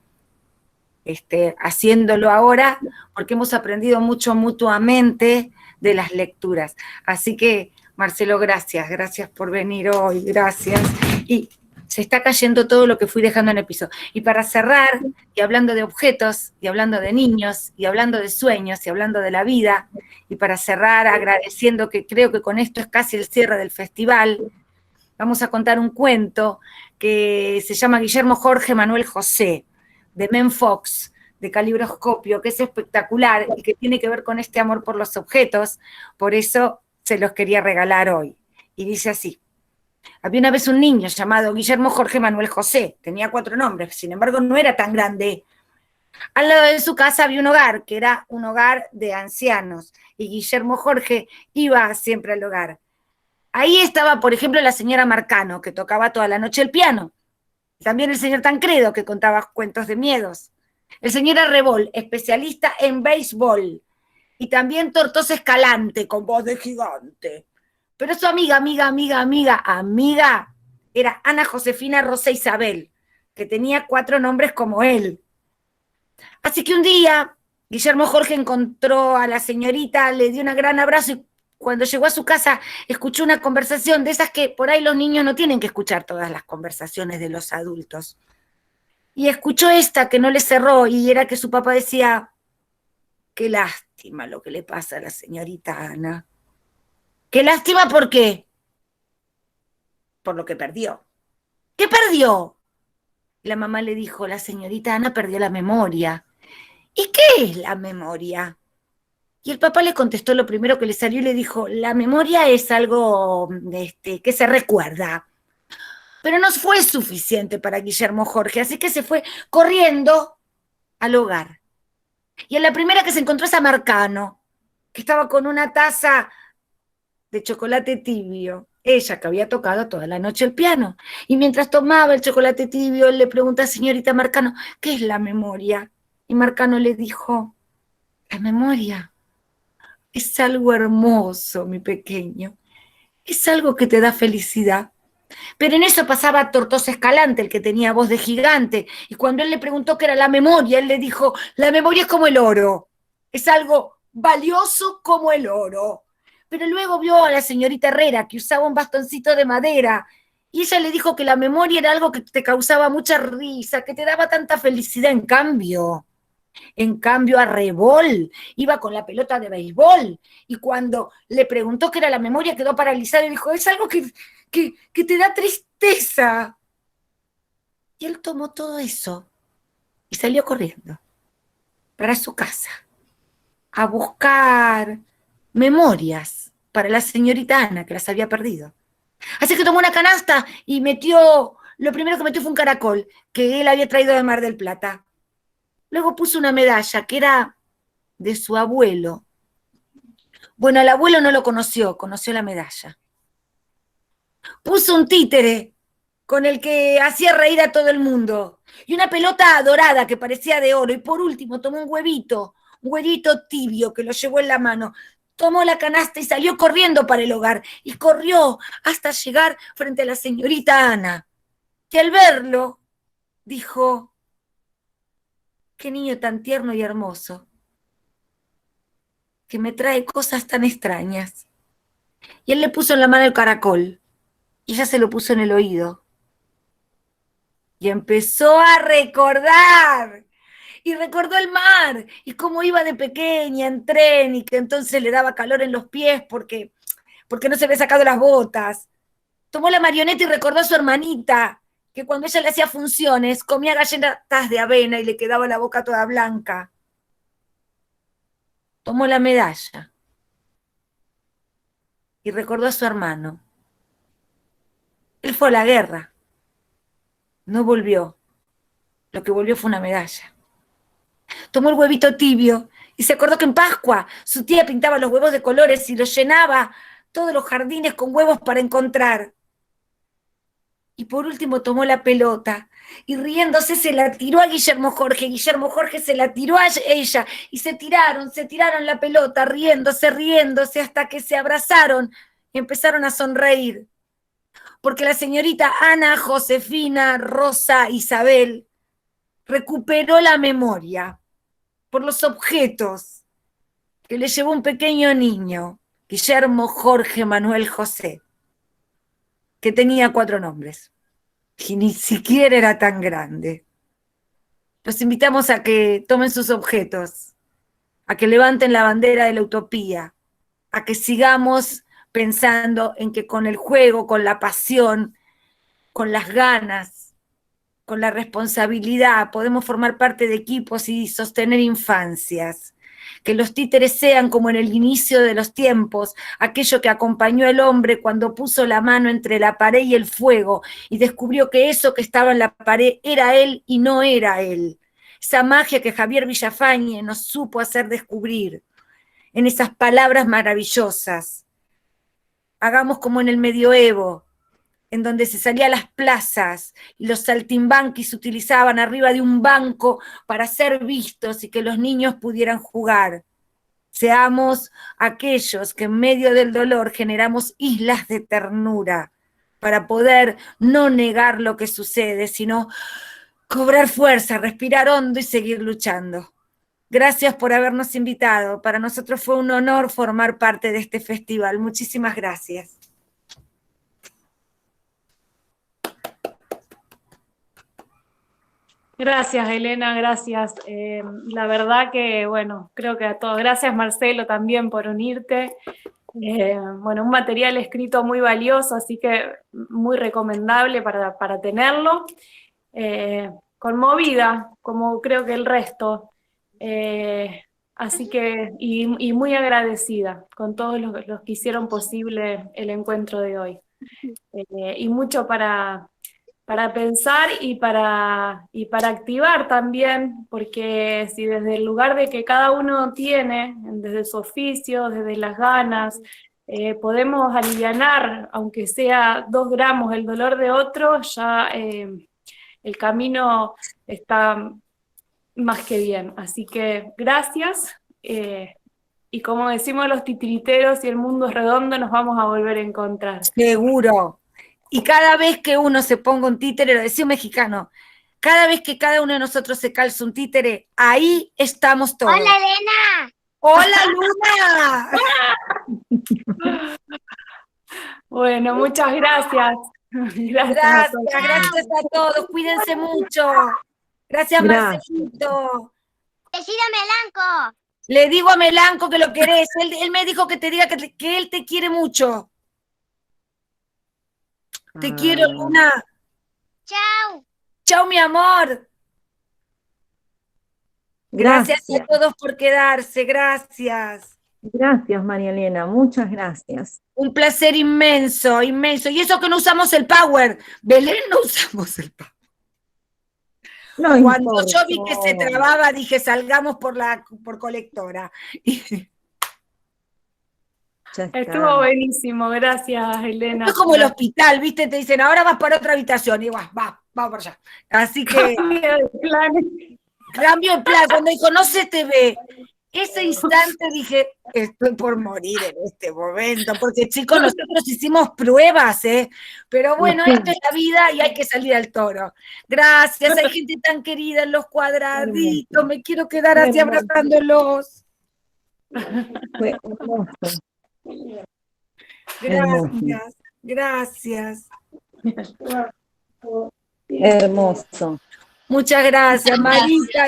haciéndolo ahora, porque hemos aprendido mucho mutuamente de las lecturas. Así que, Marcelo, gracias por venir hoy, gracias. Y se está cayendo todo lo que fui dejando en el piso. Y para cerrar, y hablando de objetos, y hablando de niños, y hablando de sueños, y hablando de la vida, y para cerrar agradeciendo que creo que con esto es casi el cierre del festival, vamos a contar un cuento que se llama Guillermo Jorge Manuel José, de Men Fox, de Calibroscopio, que es espectacular y que tiene que ver con este amor por los objetos, por eso se los quería regalar hoy. Y dice así: había una vez un niño llamado Guillermo Jorge Manuel José, tenía 4 nombres, sin embargo no era tan grande. Al lado de su casa había un hogar, que era un hogar de ancianos, y Guillermo Jorge iba siempre al hogar. Ahí estaba, por ejemplo, la señora Marcano, que tocaba toda la noche el piano. También el señor Tancredo, que contaba cuentos de miedos. El señor Arrebol, especialista en béisbol. Y también Tortosa Escalante, con voz de gigante. Pero su amiga era Ana Josefina Rosa Isabel, que tenía 4 nombres como él. Así que un día, Guillermo Jorge encontró a la señorita, le dio un gran abrazo y cuando llegó a su casa escuchó una conversación de esas que por ahí los niños no tienen que escuchar todas las conversaciones de los adultos. Y escuchó esta que no le cerró y era que su papá decía: qué lástima lo que le pasa a la señorita Ana. ¿Qué lástima por qué? Por lo que perdió. ¿Qué perdió? La mamá le dijo: la señorita Ana perdió la memoria. ¿Y qué es la memoria? Y el papá le contestó lo primero que le salió y le dijo: la memoria es algo que se recuerda. Pero no fue suficiente para Guillermo Jorge, así que se fue corriendo al hogar. Y en la primera que se encontró es a Marcano, que estaba con una taza de chocolate tibio. Ella que había tocado toda la noche el piano. Y mientras tomaba el chocolate tibio, él le pregunta a señorita Marcano: ¿qué es la memoria? Y Marcano le dijo: la memoria es algo hermoso, mi pequeño. Es algo que te da felicidad. Pero en eso pasaba Tortosa Escalante, el que tenía voz de gigante, y cuando él le preguntó qué era la memoria, él le dijo: la memoria es como el oro, es algo valioso como el oro. Pero luego vio a la señorita Herrera, que usaba un bastoncito de madera, y ella le dijo que la memoria era algo que te causaba mucha risa, que te daba tanta felicidad. En cambio, Arrebol iba con la pelota de béisbol, y cuando le preguntó qué era la memoria quedó paralizado y dijo: es algo que te da tristeza! Y él tomó todo eso y salió corriendo para su casa a buscar memorias para la señorita Ana, que las había perdido. Así que tomó una canasta y lo primero que metió fue un caracol que él había traído de Mar del Plata. Luego puso una medalla que era de su abuelo. Bueno, el abuelo no lo conoció la medalla. Puso un títere con el que hacía reír a todo el mundo y una pelota dorada que parecía de oro, y por último tomó un huevito tibio que lo llevó en la mano. Tomó la canasta y salió corriendo para el hogar, y corrió hasta llegar frente a la señorita Ana, que al verlo dijo: qué niño tan tierno y hermoso, que me trae cosas tan extrañas. Y él le puso en la mano el caracol, y ella se lo puso en el oído. Y empezó a recordar, y recordó el mar, y cómo iba de pequeña en tren, y que entonces le daba calor en los pies porque no se había sacado las botas. Tomó la marioneta y recordó a su hermanita, que cuando ella le hacía funciones, comía galletas de avena y le quedaba la boca toda blanca. Tomó la medalla y recordó a su hermano. Él fue a la guerra, no volvió. Lo que volvió fue una medalla. Tomó el huevito tibio y se acordó que en Pascua su tía pintaba los huevos de colores y los llenaba todos los jardines con huevos para encontrar. Y por último tomó la pelota y riéndose se la tiró a Guillermo Jorge se la tiró a ella, y se tiraron la pelota riéndose hasta que se abrazaron y empezaron a sonreír. Porque la señorita Ana, Josefina, Rosa, Isabel recuperó la memoria por los objetos que le llevó un pequeño niño, Guillermo Jorge Manuel José, que tenía 4 nombres y ni siquiera era tan grande. Los invitamos a que tomen sus objetos, a que levanten la bandera de la utopía, a que sigamos pensando en que con el juego, con la pasión, con las ganas, con la responsabilidad, podemos formar parte de equipos y sostener infancias. Que los títeres sean como en el inicio de los tiempos, aquello que acompañó al hombre cuando puso la mano entre la pared y el fuego y descubrió que eso que estaba en la pared era él y no era él. Esa magia que Javier Villafañe nos supo hacer descubrir en esas palabras maravillosas. Hagamos como en el medioevo, en donde se salía a las plazas y los saltimbanquis se utilizaban arriba de un banco para ser vistos y que los niños pudieran jugar. Seamos aquellos que en medio del dolor generamos islas de ternura para poder no negar lo que sucede, sino cobrar fuerza, respirar hondo y seguir luchando. Gracias por habernos invitado. Para nosotros fue un honor formar parte de este festival. Muchísimas gracias. Gracias, Elena, gracias. La verdad que, bueno, creo que a todos. Gracias, Marcelo, también por unirte. Bueno, un material escrito muy valioso, así que muy recomendable para tenerlo. Conmovida, como creo que el resto. Así que, y muy agradecida con todos los que hicieron posible el encuentro de hoy. Y mucho para pensar y para activar también, porque si desde el lugar de que cada uno tiene, desde su oficio, desde las ganas, podemos alivianar, aunque sea 2 gramos, el dolor de otro, ya el camino está más que bien. Así que gracias, y como decimos los titiriteros, si el mundo es redondo, nos vamos a volver a encontrar. Seguro. Y cada vez que uno se ponga un títere, lo decía un mexicano, cada vez que cada uno de nosotros se calza un títere, ahí estamos todos. ¡Hola, Elena! ¡Hola, Luna! Bueno, muchas gracias. Gracias a todos. Cuídense mucho. Gracias, Marcelito. Decida Melanco. Le digo a Melanco que lo querés. Él me dijo que te diga que él te quiere mucho. Te quiero, Luna. Chao. Chau, mi amor. Gracias a todos por quedarse, gracias. Gracias, María Elena, muchas gracias. Un placer inmenso, inmenso. Y eso que no usamos el power. Belén, no usamos el power. No Cuando importa. yo vi que se trababa, dije, salgamos por colectora. Ya está. Estuvo buenísimo, gracias, Elena. Es como el hospital, ¿viste? Te dicen, ahora vas para otra habitación. Y vamos para allá. Así que, cambio de plan. Cuando dijo, no se te ve, ese instante dije, estoy por morir en este momento. Porque, chicos, nosotros hicimos pruebas, ¿eh? Pero bueno, esto es la vida y hay que salir al toro. Gracias, hay gente tan querida en los cuadraditos. Me quiero quedar así abrazándolos. Fue hermoso. Gracias, gracias. Hermoso. Muchas gracias, Marita.